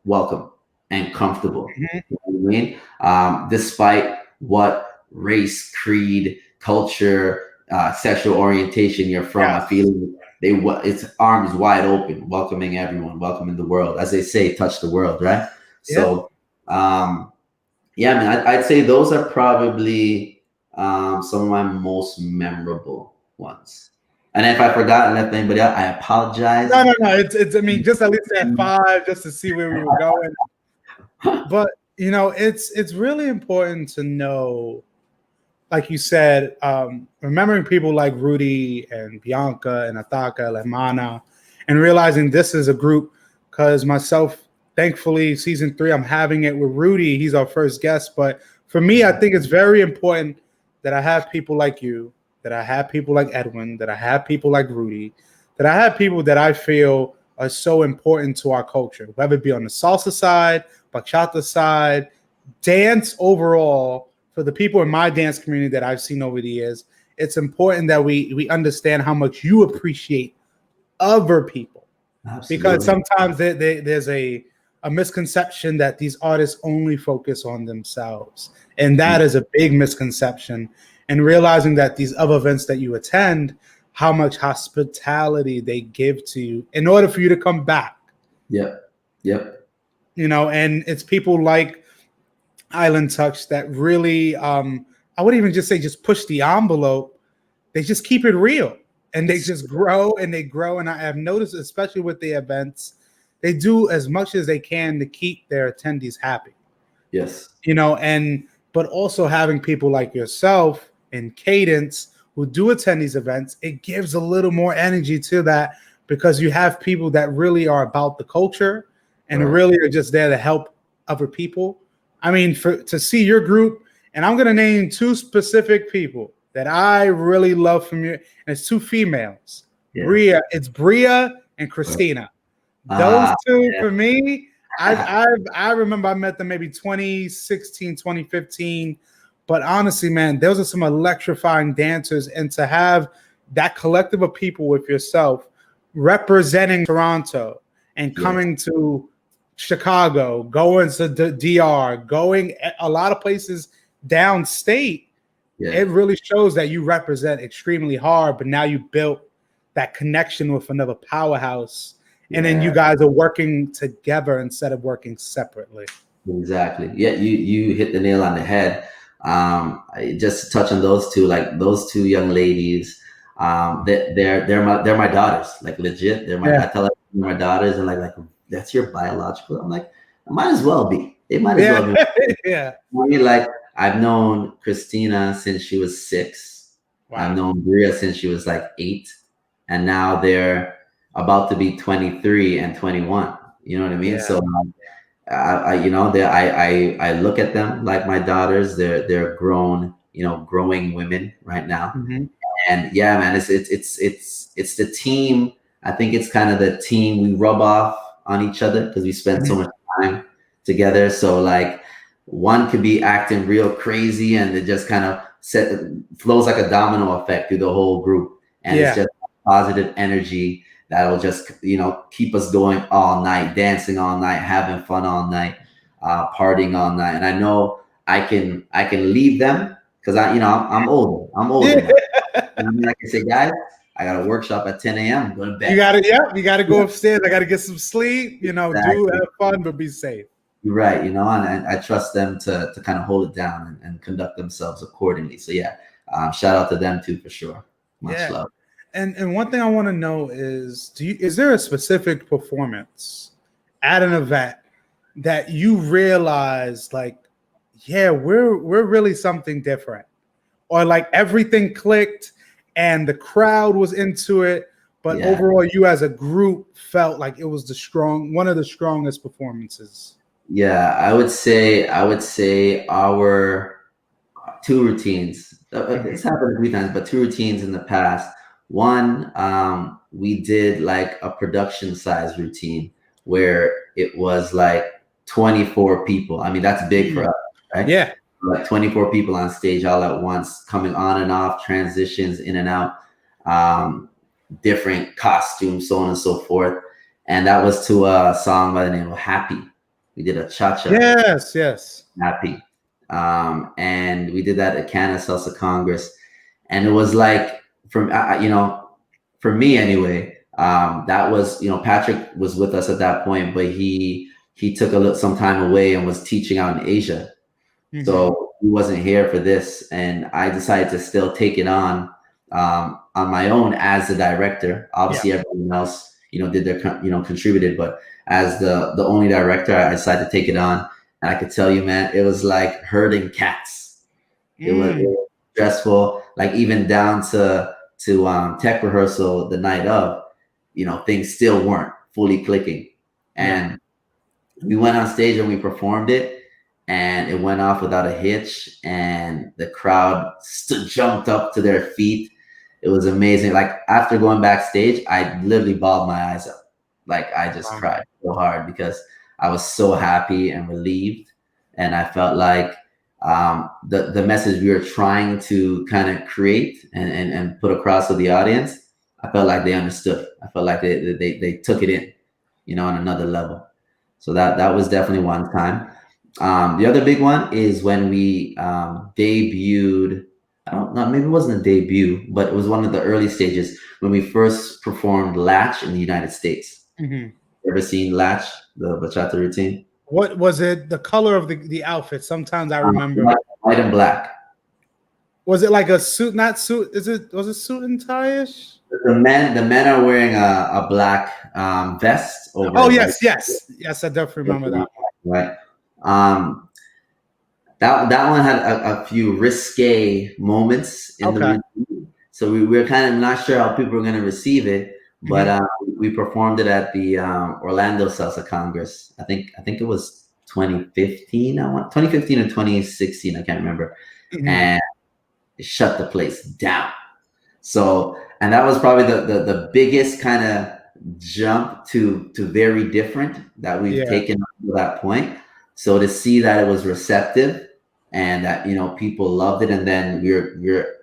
welcome and comfortable. Mhm. You know what I mean? Despite what race, creed, culture, sexual orientation you're from, I Yes. feel it's arms wide open, welcoming everyone, welcoming the world. As they say, touch the world, right? Yeah. So, yeah, I mean, I'd say those are probably some of my most memorable ones. And if I forgot and left anybody out, I apologize. No, no, no. It's. I mean, just at least at five, just to see where we were going. But it's really important to know, like you said, remembering people like Rudy and Bianca and Ataka, Lemana, and realizing this is a group. Because myself, thankfully, season 3, I'm having it with Rudy. He's our first guest. But for me, I think it's very important that I have people like you, that I have people like Edwin, that I have people like Rudy, that I have people that I feel are so important to our culture, whether it be on the salsa side, bachata side, dance overall. For the people in my dance community that I've seen over the years, it's important that we understand how much you appreciate other people, because Absolutely. sometimes there's a misconception that these artists only focus on themselves, and that is a big misconception. And realizing that these other events that you attend, how much hospitality they give to you in order for you to come back. Yep. Yep. And it's people like Island Touch that really, I would even just say, just push the envelope. They just keep it real, and they just grow and they grow. And I have noticed, especially with the events, they do as much as they can to keep their attendees happy. Yes. And but also having people like yourself and Cadence who do attend these events, it gives a little more energy to that, because you have people that really are about the culture and Right. really are just there to help other people. I mean, to see your group, and I'm gonna name two specific people that I really love from you, and it's two females. Yeah. Bria and Christina. Those two for me, I remember I met them maybe 2016, 2015. But honestly, man, those are some electrifying dancers, and to have that collective of people with yourself representing Toronto and coming to Chicago, going to the DR, going a lot of places downstate, it really shows that you represent extremely hard, but now you built that connection with another powerhouse. And then you guys are working together instead of working separately. Exactly. Yeah, you hit the nail on the head. Just to touch on those two, like those two young ladies, they're my daughters, like legit. They're my I tell them they're my daughters, and like that's your biological. I'm like, it might as well be. It might as well be. Yeah. I mean, like I've known Christina since she was 6. Wow. I've known Bria since she was like 8, and now they're about to be 23 and 21. You know what I mean? So I look at them like my daughters. They're grown, growing women right now. And yeah, man, it's the team. I think it's kind of the team. We rub off on each other because we spend so much time together. So like one could be acting real crazy and it just kind of flows like a domino effect through the whole group. And it's just positive energy that'll just, keep us going all night, dancing all night, having fun all night, partying all night. And I know I can leave them because I'm older. And I'm like I say, guys, I got a workshop at 10 a.m. I'm going to bed. You gotta go upstairs. I gotta get some sleep. Do have fun, but be safe. You're right. And I trust them to kind of hold it down and conduct themselves accordingly. So shout out to them too for sure. Much love. And one thing I want to know is, is there a specific performance at an event that you realize like, we're really something different, or like everything clicked and the crowd was into it, but overall you as a group felt like it was one of the strongest performances? Yeah, I would say our 2 routines. It's happened a few times, but 2 routines in the past. One, we did like a production size routine where it was like 24 people. I mean, that's big for us, right? Yeah. Like 24 people on stage all at once, coming on and off, transitions in and out, different costumes, so on and so forth. And that was to a song by the name of Happy. We did a cha-cha. Yes. Happy. And we did that at Cadence Salsa Congress. And it was like, for me anyway, that was, Patrick was with us at that point, but he took some time away and was teaching out in Asia. So he wasn't here for this, and I decided to still take it on my own as the director. Obviously, everyone else, did their, contributed, but as the only director, I decided to take it on. And I could tell you, man, it was like herding cats. It was stressful, like even down to tech rehearsal the night of, things still weren't fully clicking. And we went on stage and we performed it. And it went off without a hitch, and the crowd jumped up to their feet. It was amazing. Like after going backstage, I literally bawled my eyes out. Like I just cried so hard because I was so happy and relieved, and I felt like the message we were trying to kind of create and put across to the audience, I felt like they understood. I felt like they took it in, on another level. So that was definitely one time. The other big one is when we debuted. I don't know, maybe it wasn't a debut, but it was one of the early stages when we first performed Latch in the United States. Ever seen Latch, the bachata routine? What was it? The color of the outfit? Sometimes I remember white and black. Was it like a suit? Not suit. Was it suit and tie-ish? The men are wearing a black vest over. Oh yes. I definitely remember that. Right. That one had a few risque moments in the routine. So we were kind of not sure how people were going to receive it, but we performed it at the Orlando Salsa Congress. I think it was 2015. 2015 or 2016, I can't remember, and it shut the place down. So, and that was probably the biggest kind of jump to very different that we've taken up to that point. So to see that it was receptive and that, you know, people loved it, and then we're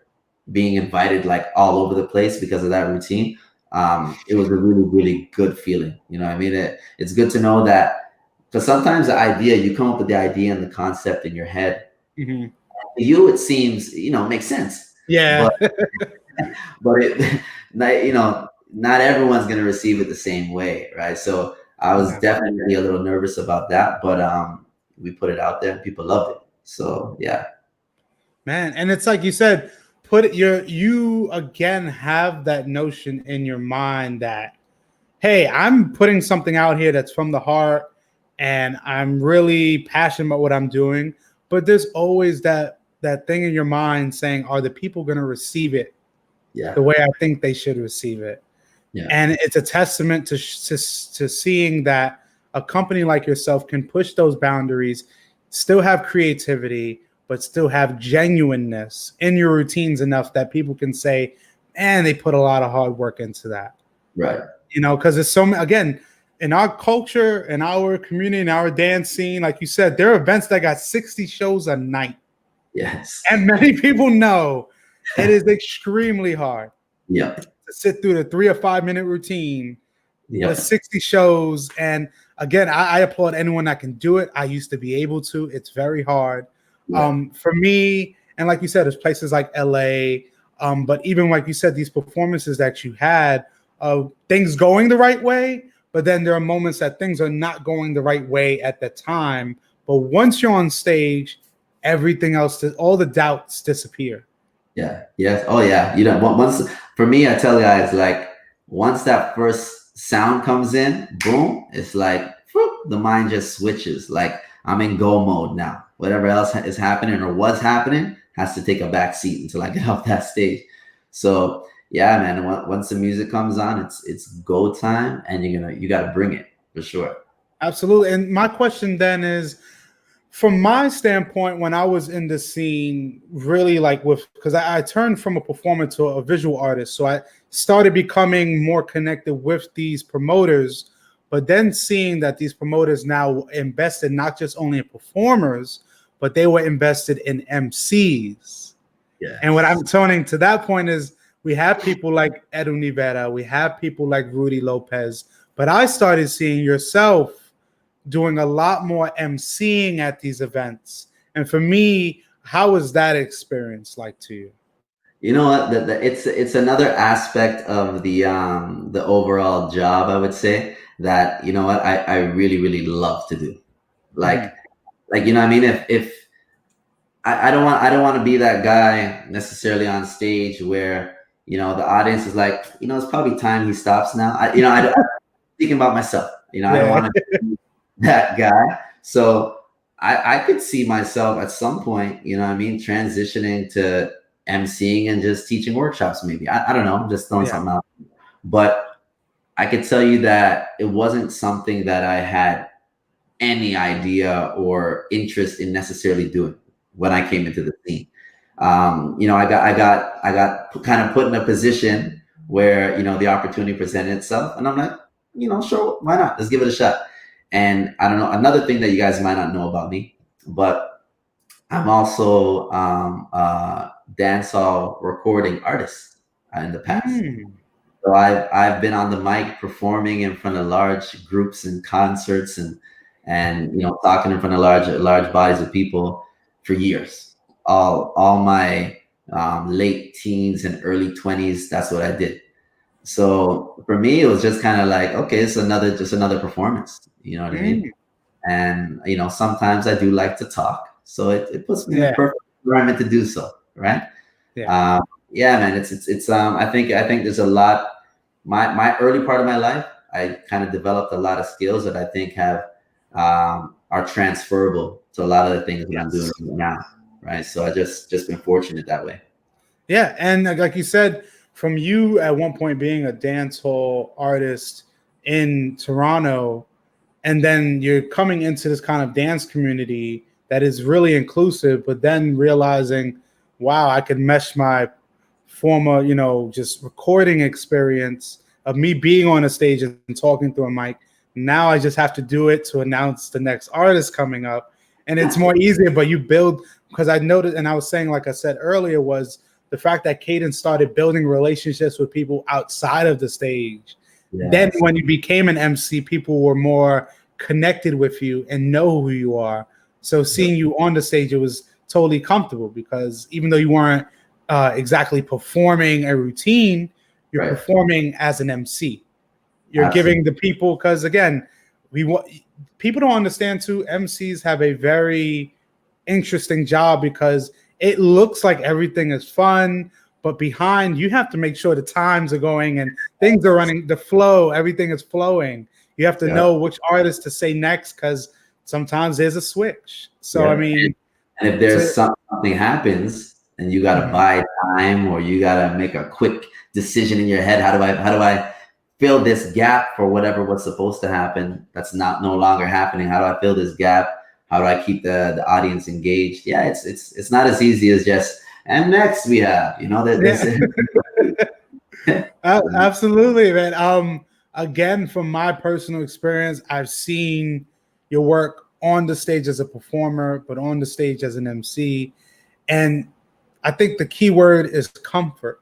being invited like all over the place because of that routine. It was a really, really good feeling. You know what I mean? It's good to know that, because sometimes the idea, you come up with the idea and the concept in your head. To you, it seems, you know, makes sense. Yeah. But it, you know, not everyone's going to receive it the same way, right? So I was definitely a little nervous about that, but we put it out there and people loved it. So yeah, man. And it's like you said, you again have that notion in your mind that, hey, I'm putting something out here that's from the heart, and I'm really passionate about what I'm doing. But there's always that thing in your mind saying, are the people going to receive it the way I think they should receive it? Yeah. And it's a testament to seeing that a company like yourself can push those boundaries, still have creativity, but still have genuineness in your routines enough that people can say, man, they put a lot of hard work into that. Right. You know, because it's so, again, in our culture, in our community, in our dance scene, like you said, there are events that got 60 shows a night. Yes. And many people know it is extremely hard. Yeah. To sit through the 3 or 5 minute routine Yep. with 60 shows. And again, I applaud anyone that can do it. I used to be able to. It's very hard. Yeah. For me, and like you said, there's places like LA, but even like you said, these performances that you had, things going the right way, but then there are moments that things are not going the right way at the time. But once you're on stage, everything else, all the doubts disappear. Yeah. Yes. Oh yeah. You know, once, for me, I tell guys, like, once that first sound comes in, boom, it's like whoop, the mind just switches. Like, I'm in go mode now. Whatever else is happening or was happening has to take a back seat until I get off that stage. So yeah, man. Once the music comes on, it's go time, and you got to bring it for sure. Absolutely. And my question then is, from my standpoint, when I was in the scene, really like because I turned from a performer to a visual artist. So I started becoming more connected with these promoters, but then seeing that these promoters now invested not just only in performers, but they were invested in MCs. Yeah. And what I'm turning to that point is, we have people like Edu Nivera, we have people like Rudy Lopez, but I started seeing yourself doing a lot more emceeing at these events. And for me, how was that experience like to you? You know what? It's another aspect of the overall job, I would say, that, you know what, I really, really love to do. Like, you know what I mean? If I don't want to be that guy necessarily on stage where, you know, the audience is like, you know, it's probably time he stops now. I'm thinking about myself. You know, I don't want to be that guy. So I could see myself at some point, you know what I mean, transitioning to emceeing and just teaching workshops. Maybe I don't know, I'm just throwing something out. But I could tell you that it wasn't something that I had any idea or interest in necessarily doing when I came into the scene. You know, I got kind of put in a position where, you know, the opportunity presented itself, and I'm like, you know, sure, why not? Let's give it a shot. And I don't know, another thing that you guys might not know about me, but I'm also a dancehall recording artist in the past. So I've been on the mic performing in front of large groups and concerts, and you know, talking in front of large bodies of people for years. All my late teens and early 20s, that's what I did. So for me, it was just kind of like, okay, it's just another performance. You know what I mean? And you know, sometimes I do like to talk, so it puts me in a perfect environment to do so, right? Yeah, man. It's I think there's a lot. My early part of my life, I kind of developed a lot of skills that I think are transferable to a lot of the things that I'm doing now, right? So I just been fortunate that way. Yeah, and like you said, from you at one point being a dancehall artist in Toronto, and then you're coming into this kind of dance community that is really inclusive, but then realizing, wow, I could mesh my former, just recording experience of me being on a stage and talking through a mic. Now I just have to do it to announce the next artist coming up. And it's more easier, but you build, because I noticed, and I was saying, like I said earlier, was the fact that Cadence started building relationships with people outside of the stage. Yes. Then when you became an MC, people were more connected with you and know who you are. So seeing you on the stage, it was totally comfortable, because even though you weren't exactly performing a routine, you're performing as an MC. You're giving the people, because again, people don't understand too, MCs have a very interesting job, because it looks like everything is fun, but behind you have to make sure the times are going and things are running, the flow, everything is flowing. You have to know which artist to say next, because sometimes there's a switch. So I mean, and if there's something happens and you got to buy time, or you got to make a quick decision in your head, how do I fill this gap for whatever was supposed to happen that's no longer happening? How do I fill this gap? How do I keep the audience engaged? Yeah, it's not as easy as just, and next we have, Absolutely, man. Again, from my personal experience, I've seen your work on the stage as a performer, but on the stage as an MC. And I think the key word is comfort.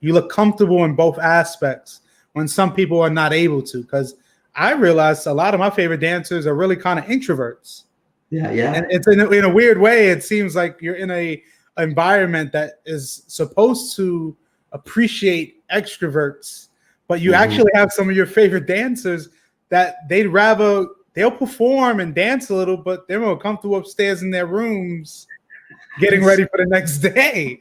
You look comfortable in both aspects when some people are not able to, because I realized a lot of my favorite dancers are really kind of introverts. Yeah. And it's in a weird way, it seems like you're in a environment that is supposed to appreciate extroverts, but you actually have some of your favorite dancers that they'll perform and dance a little, but they're more comfortable upstairs in their rooms getting ready for the next day.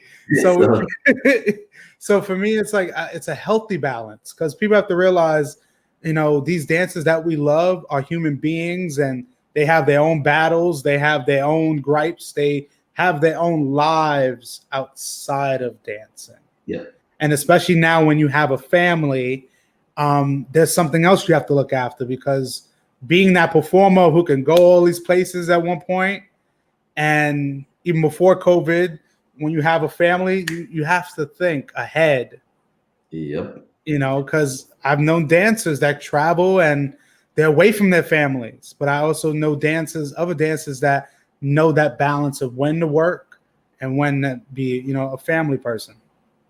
So for me, it's like, it's a healthy balance, because people have to realize, these dancers that we love are human beings, and they have their own battles. They have their own gripes. They have their own lives outside of dancing. Yeah. And especially now when you have a family, there's something else you have to look after, because being that performer who can go all these places at one point, and even before COVID, when you have a family, you have to think ahead. Yep. Because I've known dancers that travel and they're away from their families, but I also know other dancers that know that balance of when to work and when to be, a family person.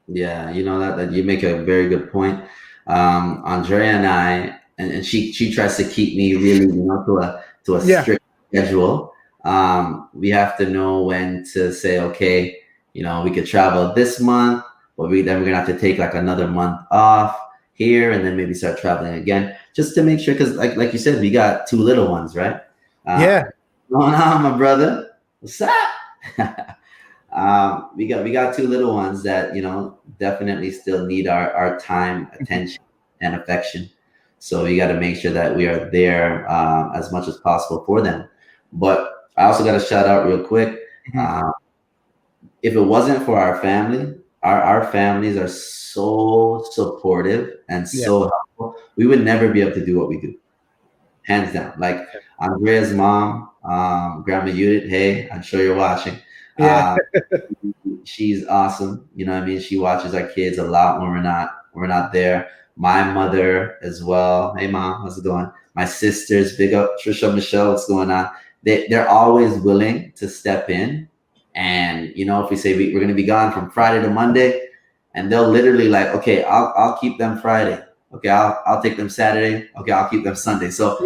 Yeah, that you make a very good point. Andrea and I, and she tries to keep me really, to a strict schedule. We have to know when to say, okay, we could travel this month, but then we're gonna have to take like another month off here, and then maybe start traveling again, just to make sure, because like you said, we got 2 little ones, right? What's going on, my brother? What's up? We got 2 little ones that definitely still need our time, attention, and affection. So we got to make sure that we are there as much as possible for them. But I also got to shout out real quick. If it wasn't for our family, our families are so supportive and so helpful. We would never be able to do what we do, hands down. Like Andrea's mom, Grandma Judith. Hey, I'm sure you're watching. She's awesome. She watches our kids a lot when we're not there. My mother as well. Hey mom, how's it going? My sisters, big up Trisha, Michelle, what's going on? They're always willing to step in. And if we say we're going to be gone from Friday to Monday, and they'll literally like, okay, I'll keep them Friday. Okay, I'll take them Saturday. Okay, I'll keep them Sunday. So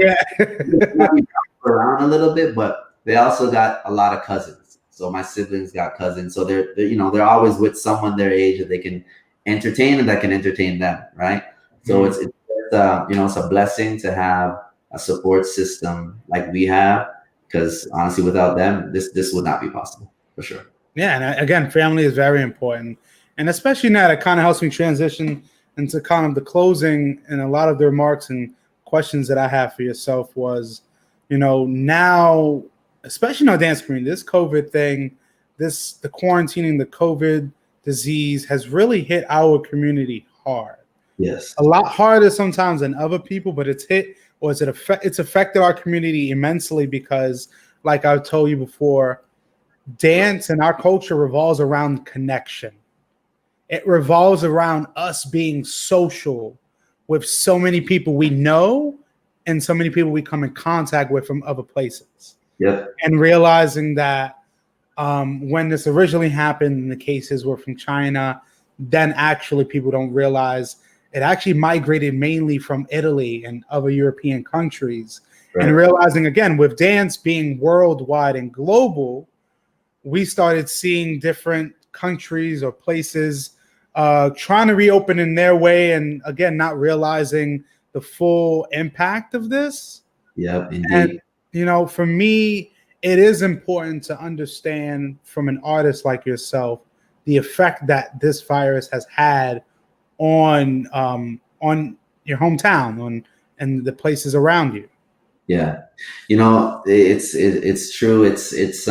around a little bit, but they also got a lot of cousins. So my siblings got cousins. So they're always with someone their age that they can entertain and that can entertain them, right? So it's a blessing to have a support system like we have, because honestly, without them, this would not be possible, for sure. Yeah, and again, family is very important, and especially now that kind of helps me transition into kind of the closing, and a lot of the remarks and questions that I have for yourself was, now, especially in our dance community, this COVID thing, the quarantining, the COVID disease has really hit our community hard. Yes. A lot harder sometimes than other people, but it's hit or it's affected our community immensely because, like I've told you before, dance and our culture revolves around connection. It revolves around us being social with so many people we know and so many people we come in contact with from other places. Yep. And realizing that when this originally happened, and the cases were from China, then actually people don't realize it actually migrated mainly from Italy and other European countries. Right. And realizing, again, with dance being worldwide and global, we started seeing different countries or places trying to reopen in their way, and again, not realizing the full impact of this. Yep, indeed. And, you know, for me, it is important to understand from an artist like yourself the effect that this virus has had on your hometown, and the places around you. Yeah, you know, it's true. It's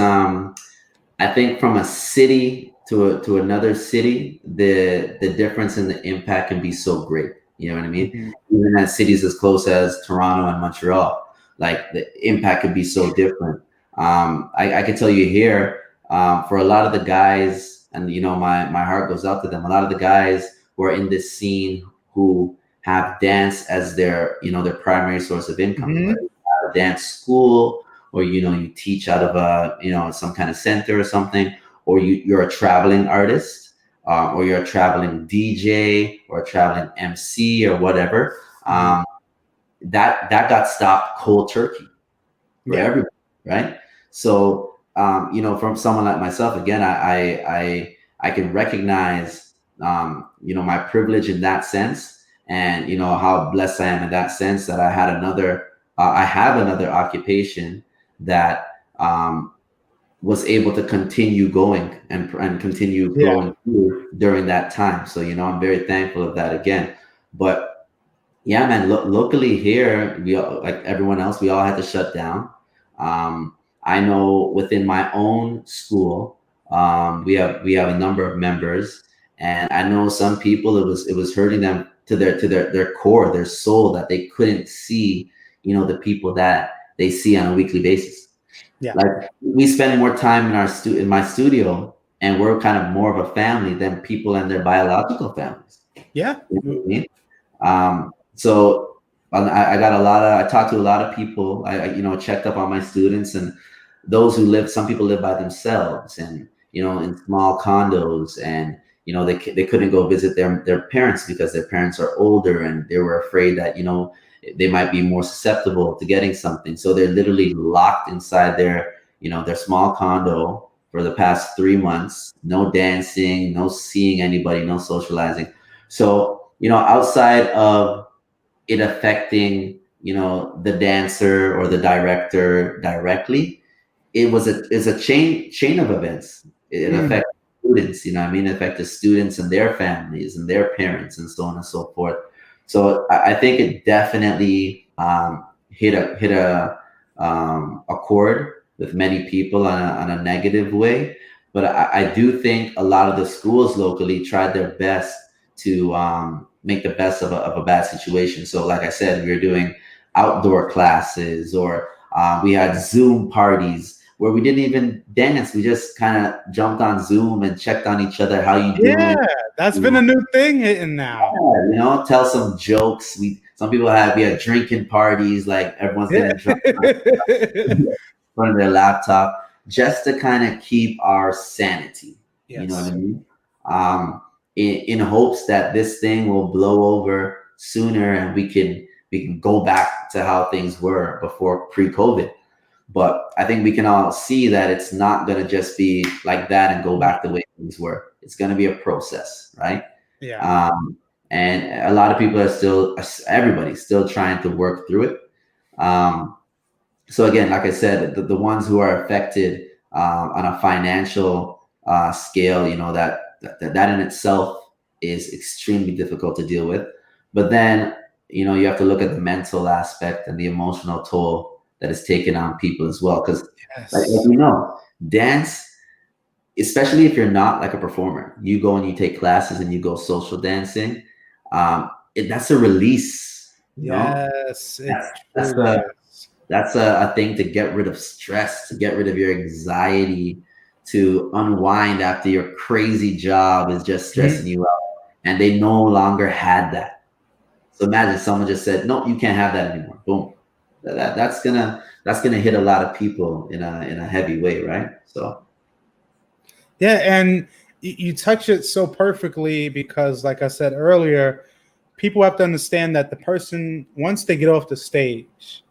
I think from a city to another city, the difference in the impact can be so great. You know what I mean? Mm-hmm. Even at cities as close as Toronto and Montreal, like the impact could be so different. I can tell you here, for a lot of the guys, and you know, my heart goes out to them. A lot of the guys who are in this scene who have dance as their, you know, their primary source of income. Mm-hmm. Right? A dance school, or you know, you teach out of a, you know, some kind of center or something, or you're a traveling artist, or you're a traveling DJ or a traveling MC or whatever. That got stopped cold turkey for everybody, right? So you know, from someone like myself, again, I can recognize you know, my privilege in that sense, and you know how blessed I am in that sense that I had I have another occupation that was able to continue going and continue going through during that time. So you know, I'm very thankful of that again. But yeah, man, locally here, we all, like everyone else, we all had to shut down. I know within my own school, we have a number of members, and I know some people it was hurting them to their core, their soul, that they couldn't see, you know, the people that they see on a weekly basis. Yeah. Like we spend more time in my studio, and we're kind of more of a family than people and their biological families. Yeah. You know what I mean? So I got I talked to a lot of people. You know, checked up on my students, and those who live, some people live by themselves, and you know, in small condos, and you know, they couldn't go visit their parents because their parents are older, and they were afraid that, you know, they might be more susceptible to getting something. So they're literally locked inside their, you know, their small condo for the past 3 months. No dancing, no seeing anybody, no socializing. So, you know, outside of it affecting, you know, the dancer or the director directly, it's a chain of events. It affects students, you know what I mean? It affected students and their families and their parents and so on and so forth. So I think it definitely hit a chord with many people on a negative way. But I do think a lot of the schools locally tried their best to make the best of a bad situation. So like I said, we were doing outdoor classes, or we had Zoom parties where we didn't even dance. We just kind of jumped on Zoom and checked on each other. How you doing? Yeah, that's been a new thing hitting now. Yeah, you know, tell some jokes. Some people we had drinking parties, like everyone's getting drunk in front of their laptop, just to kind of keep our sanity. Yes. You know what I mean? In hopes that this thing will blow over sooner and we can go back to how things were before pre-COVID. But I think we can all see that it's not going to just be like that and go back the way things were. It's going to be a process, right? Yeah. And a lot of people everybody's still trying to work through it. So again, like I said, the ones who are affected on a financial scale, you know, that in itself is extremely difficult to deal with. But then, you know, you have to look at the mental aspect and the emotional toll that is taken on people as well. Because like you know, dance, especially if you're not like a performer, you go and you take classes and you go social dancing, that's a release You know, Yes, it that's truly is. a thing to get rid of stress, to get rid of your anxiety, to unwind after your crazy job is just Mhm. stressing you out. And they no longer had that. So imagine someone just said, "No, you can't have that anymore." Boom. That's gonna hit a lot of people in a heavy way, right? So Yeah, and you touch it so perfectly because, like I said earlier, people have to understand that the person, once they get off the stage,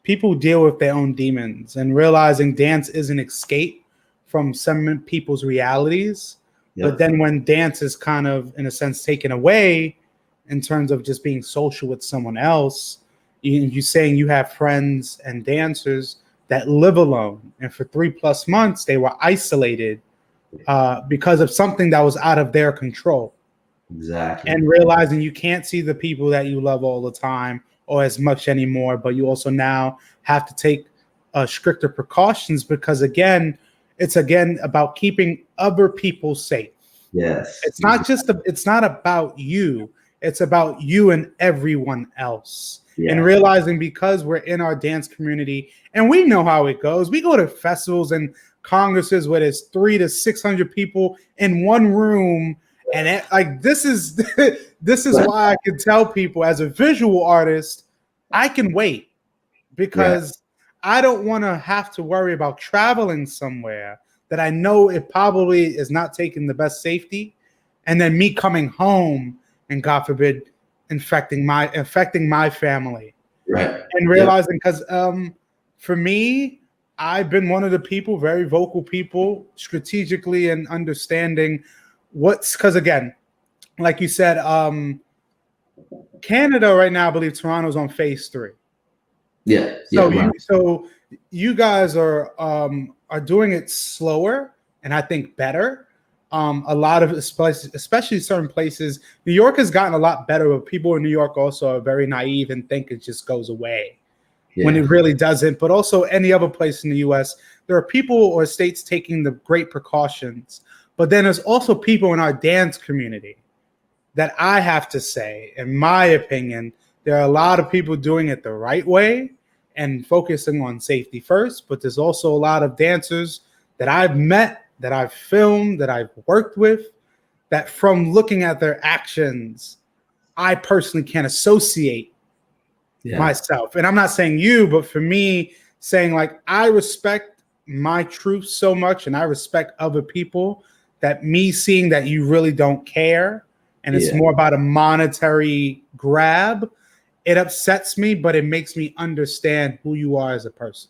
people deal with their own demons and realizing dance is an escape from some people's realities. But yep. then when dance is kind of, in a sense, taken away in terms of just being social with someone else, you saying you have friends and dancers that live alone. And for 3+ months, they were isolated because of something that was out of their control, Exactly. and realizing you can't see the people that you love all the time or as much anymore, but you also now have to take stricter precautions because it's again about keeping other people safe. Yes. It's not about you. It's about you and everyone else. And Yeah. realizing because we're in our dance community and we know how it goes. We go to festivals and congresses where there's 300 to 600 people in one room. And like this is this is Right. why I can tell people as a visual artist, I can wait Right. because I don't want to have to worry about traveling somewhere that I know it probably is not taking the best safety, and then me coming home and God forbid infecting my family Right. and Yep. realizing because for me, I've been one of the people, very vocal people, strategically and understanding what's because again, like you said, Canada right now, I believe Toronto's on phase 3. Yeah. Yeah. So Right. you guys are doing it slower and I think better. A lot of places, especially certain places, New York has gotten a lot better, but people in New York also are very naive and think it just goes away when Yeah. it really doesn't. But also any other place in the US, there are people or states taking the great precautions. But then there's also people in our dance community that I have to say, in my opinion, there are a lot of people doing it the right way and focusing on safety first. But there's also a lot of dancers that I've met, that I've filmed, that I've worked with, that from looking at their actions, I personally can associate Yeah. myself. And I'm not saying you, but for me, saying like, I respect my truth so much and I respect other people that me seeing that you really don't care and it's Yeah. more about a monetary grab, it upsets me, but it makes me understand who you are as a person.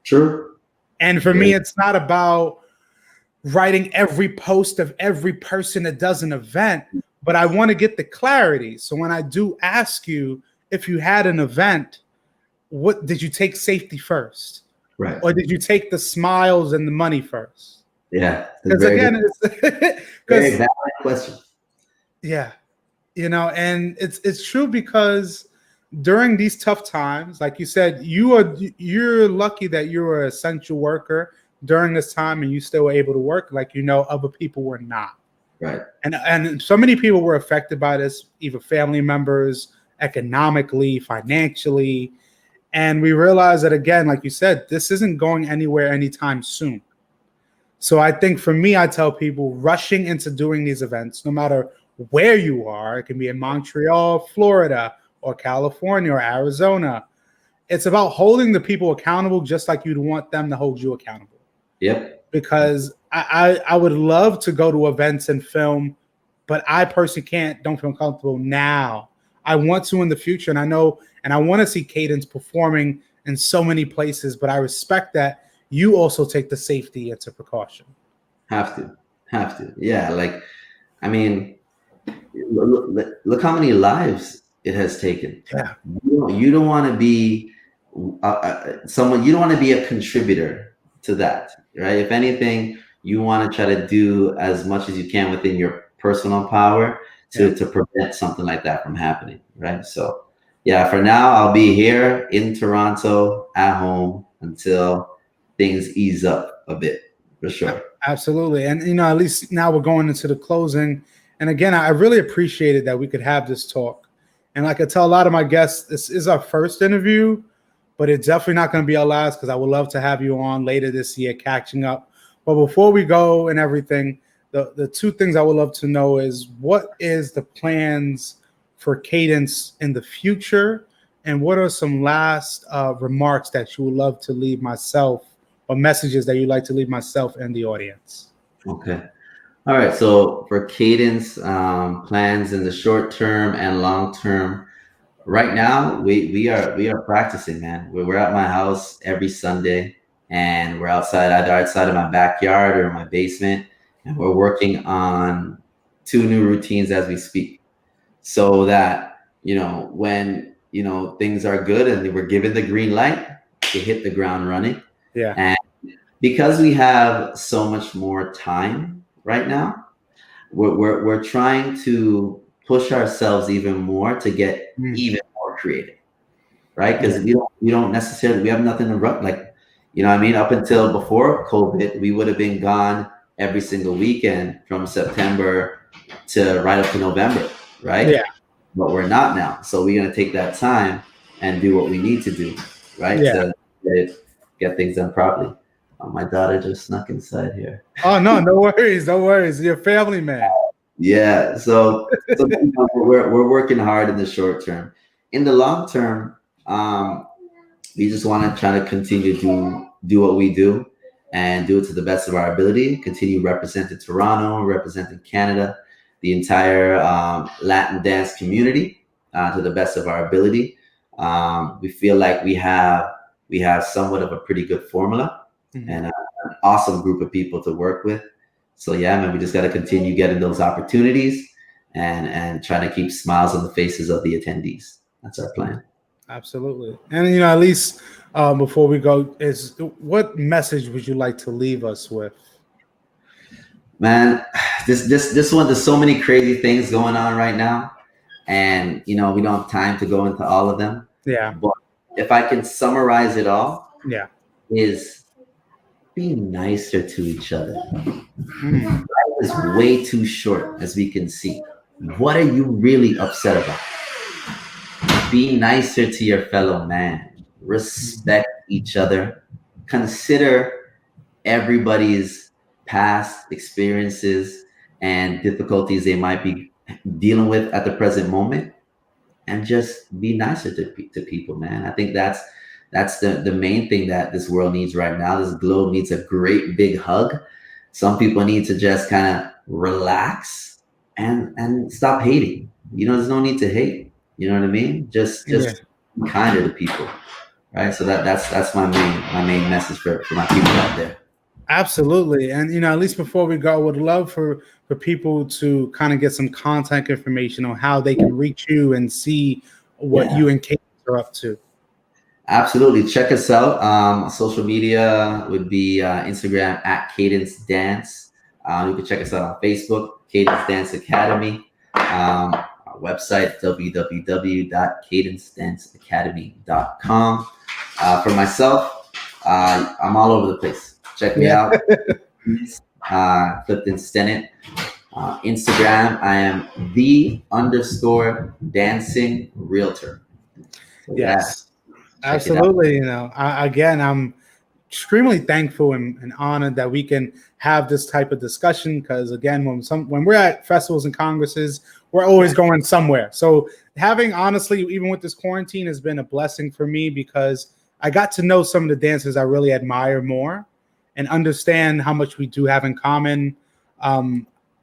True. And for me, Very. it's not about writing every post of every person that does an event, but I want to get the clarity. So when I do ask you if you had an event, what did you take safety first? Right. Or did you take the smiles and the money first? Yeah. It's Because very good. again, it's Very because valid question. yeah, and it's true because during these tough times, like you said, you're lucky that you were an essential worker during this time and you still were able to work. Like other people were not. Right. And so many people were affected by this, either family members, economically, financially. And we realized that again, like you said, this isn't going anywhere anytime soon. So I think for me, I tell people rushing into doing these events, no matter where you are, it can be in Montreal, Florida, or California or Arizona. It's about holding the people accountable just like you'd want them to hold you accountable. Yep. Because I would love to go to events and film, but I personally don't feel comfortable now. I want to in the future, and I know, and I want to see Cadence performing in so many places, but I respect that you also take the safety into precaution. Have to. Have to. Yeah. Like, I mean, look how many lives it has taken. Yeah. You don't want to be someone. You don't want to be a contributor to that, right? If anything, you want to try to do as much as you can within your personal power Yeah. to prevent something like that from happening, right? So, yeah, for now, I'll be here in Toronto at home until things ease up a bit, for sure. Absolutely. And at least now we're going into the closing. And again, I really appreciated that we could have this talk. And like I tell a lot of my guests, this is our first interview, but it's definitely not going to be our last because I would love to have you on later this year catching up. But before we go and everything, the two things I would love to know is what is the plans for Cadence in the future? And what are some last remarks that you would love to leave myself or messages that you'd like to leave myself and the audience? Okay. All right. So for Cadence, plans in the short term and long term, right now we are practicing, man. We're at my house every Sunday, and we're either outside of my backyard or my basement, and we're working on two new routines as we speak, so that when things are good and we're given the green light to hit the ground running. Yeah. And because we have so much more time right now, we're trying to push ourselves even more to get even more creative, right? Because we don't necessarily, we have nothing to run, like, what I mean? Up until before COVID, we would have been gone every single weekend from September to right up to November, right? Yeah. But we're not now. So we're going to take that time and do what we need to do, right? Yeah. To get things done properly. My daughter just snuck inside here. Oh, no worries. No worries. You're a family man. Yeah. So we're working hard in the short term. In the long term, we just want to try to continue to do what we do and do it to the best of our ability. Continue representing Toronto, representing Canada, the entire Latin dance community to the best of our ability. We feel like we have somewhat of a pretty good formula and an awesome group of people to work with. So yeah, man, we just got to continue getting those opportunities and trying to keep smiles on the faces of the attendees. That's our plan. Absolutely. And at least before we go, is what message would you like to leave us with? Man, this one, there's so many crazy things going on right now, and we don't have time to go into all of them. Yeah. But if I can summarize it all, yeah, is be nicer to each other. Life is way too short, as we can see. What are you really upset about? Be nicer to your fellow man. Respect each other. Consider everybody's past experiences and difficulties they might be dealing with at the present moment, and just be nicer to people, man. I think that's the main thing that this world needs right now. This globe needs a great big hug. Some people need to just kind of relax and stop hating. There's no need to hate. You know what I mean? Just be kinder to people, right? So that's my main message for my people out there. Absolutely. And at least before we go, I would love for people to kind of get some contact information on how they can reach you and see what you and Cadence are up to. Absolutely. Check us out. Social media would be Instagram at Cadence Dance. You can check us out on Facebook, Cadence Dance Academy. Our website, www.cadencedanceacademy.com. For myself, I'm all over the place. Check me out. Clifton Cadence. Instagram, I am _dancing realtor. So yes, absolutely. I'm extremely thankful and honored that we can have this type of discussion, because again, when we're at festivals and congresses, we're always going somewhere. So having, honestly, even with this quarantine, has been a blessing for me, because I got to know some of the dancers I really admire more and understand how much we do have in common,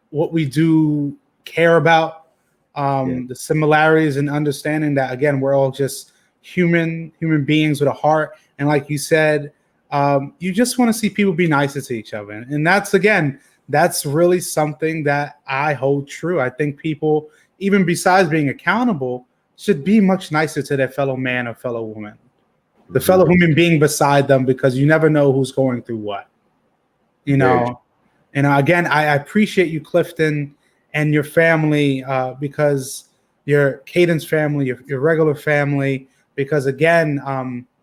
what we do care about, the similarities, and understanding that, again, we're all just human beings with a heart. And like you said, you just want to see people be nicer to each other. And that's really something that I hold true. I think people, even besides being accountable, should be much nicer to their fellow man or fellow woman, the fellow human being beside them, because you never know who's going through what, And again, I appreciate you, Clifton, and your family, because your Cadence family, your regular family, because again,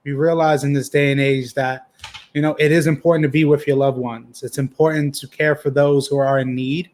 we realize in this day and age that, it is important to be with your loved ones. It's important to care for those who are in need,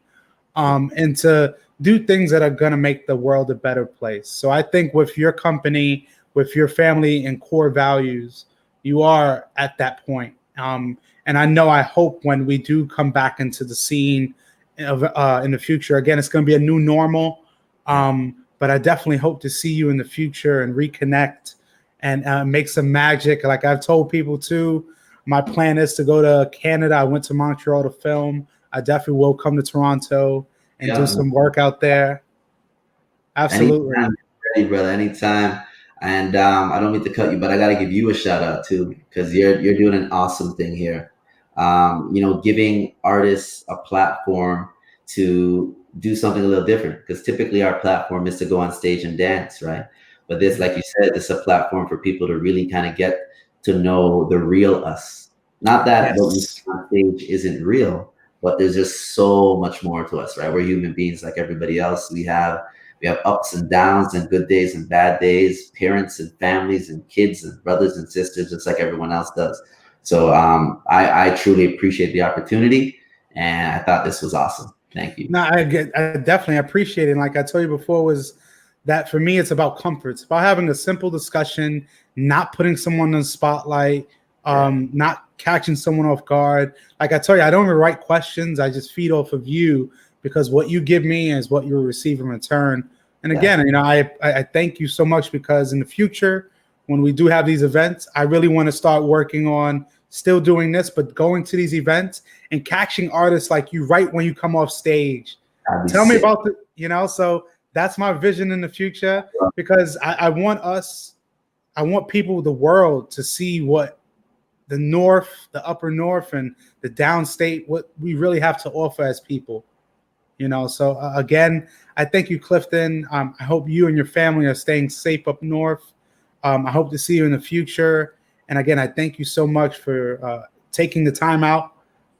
and to do things that are going to make the world a better place. So I think with your company, with your family and core values, you are at that point. And I know, I hope when we do come back into the scene of in the future, again, it's going to be a new normal. But I definitely hope to see you in the future and reconnect and make some magic. Like I've told people too, my plan is to go to Canada. I went to Montreal to film. I definitely will come to Toronto and do some work out there. Absolutely. Anytime, ready, brother. Anytime. And I don't mean to cut you, but I got to give you a shout out too, because you're doing an awesome thing here. Giving artists a platform to do something a little different, because typically our platform is to go on stage and dance, right? But this, like you said, this is a platform for people to really kind of get to know the real us. Not that what we see on stage isn't real, but there's just so much more to us, right? We're human beings like everybody else. We have ups and downs and good days and bad days, parents and families and kids and brothers and sisters, just like everyone else does. So I truly appreciate the opportunity, and I thought this was awesome. Thank you. No, I definitely appreciate it. And like I told you before, was that for me, it's about comfort. It's about having a simple discussion, not putting someone in the spotlight, not catching someone off guard. Like I tell you, I don't even write questions. I just feed off of you, because what you give me is what you'll receive in return. And again, I thank you so much, because in the future, when we do have these events, I really want to start working on still doing this, but going to these events and catching artists like you right when you come off stage. Tell me about so that's my vision in the future, because I want people, the world, to see what the North, the upper North and the downstate, what we really have to offer as people. So again, I thank you, Clifton. I hope you and your family are staying safe up north. I hope to see you in the future. And again, I thank you so much for taking the time out.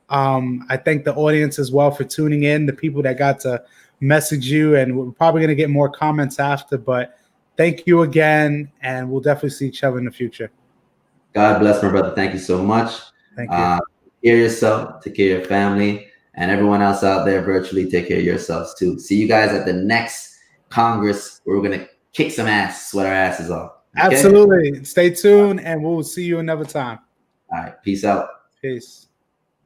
I thank the audience as well for tuning in, the people that got to message you, and we're probably going to get more comments after, but thank you again, and we'll definitely see each other in the future. God bless, my brother. Thank you so much. Thank you. Take care of yourself, take care of your family, and everyone else out there virtually, take care of yourselves too. See you guys at the next Congress, where we're going to kick some ass, sweat our asses off. Okay? Absolutely. Stay tuned, and we'll see you another time. All right. Peace out. Peace.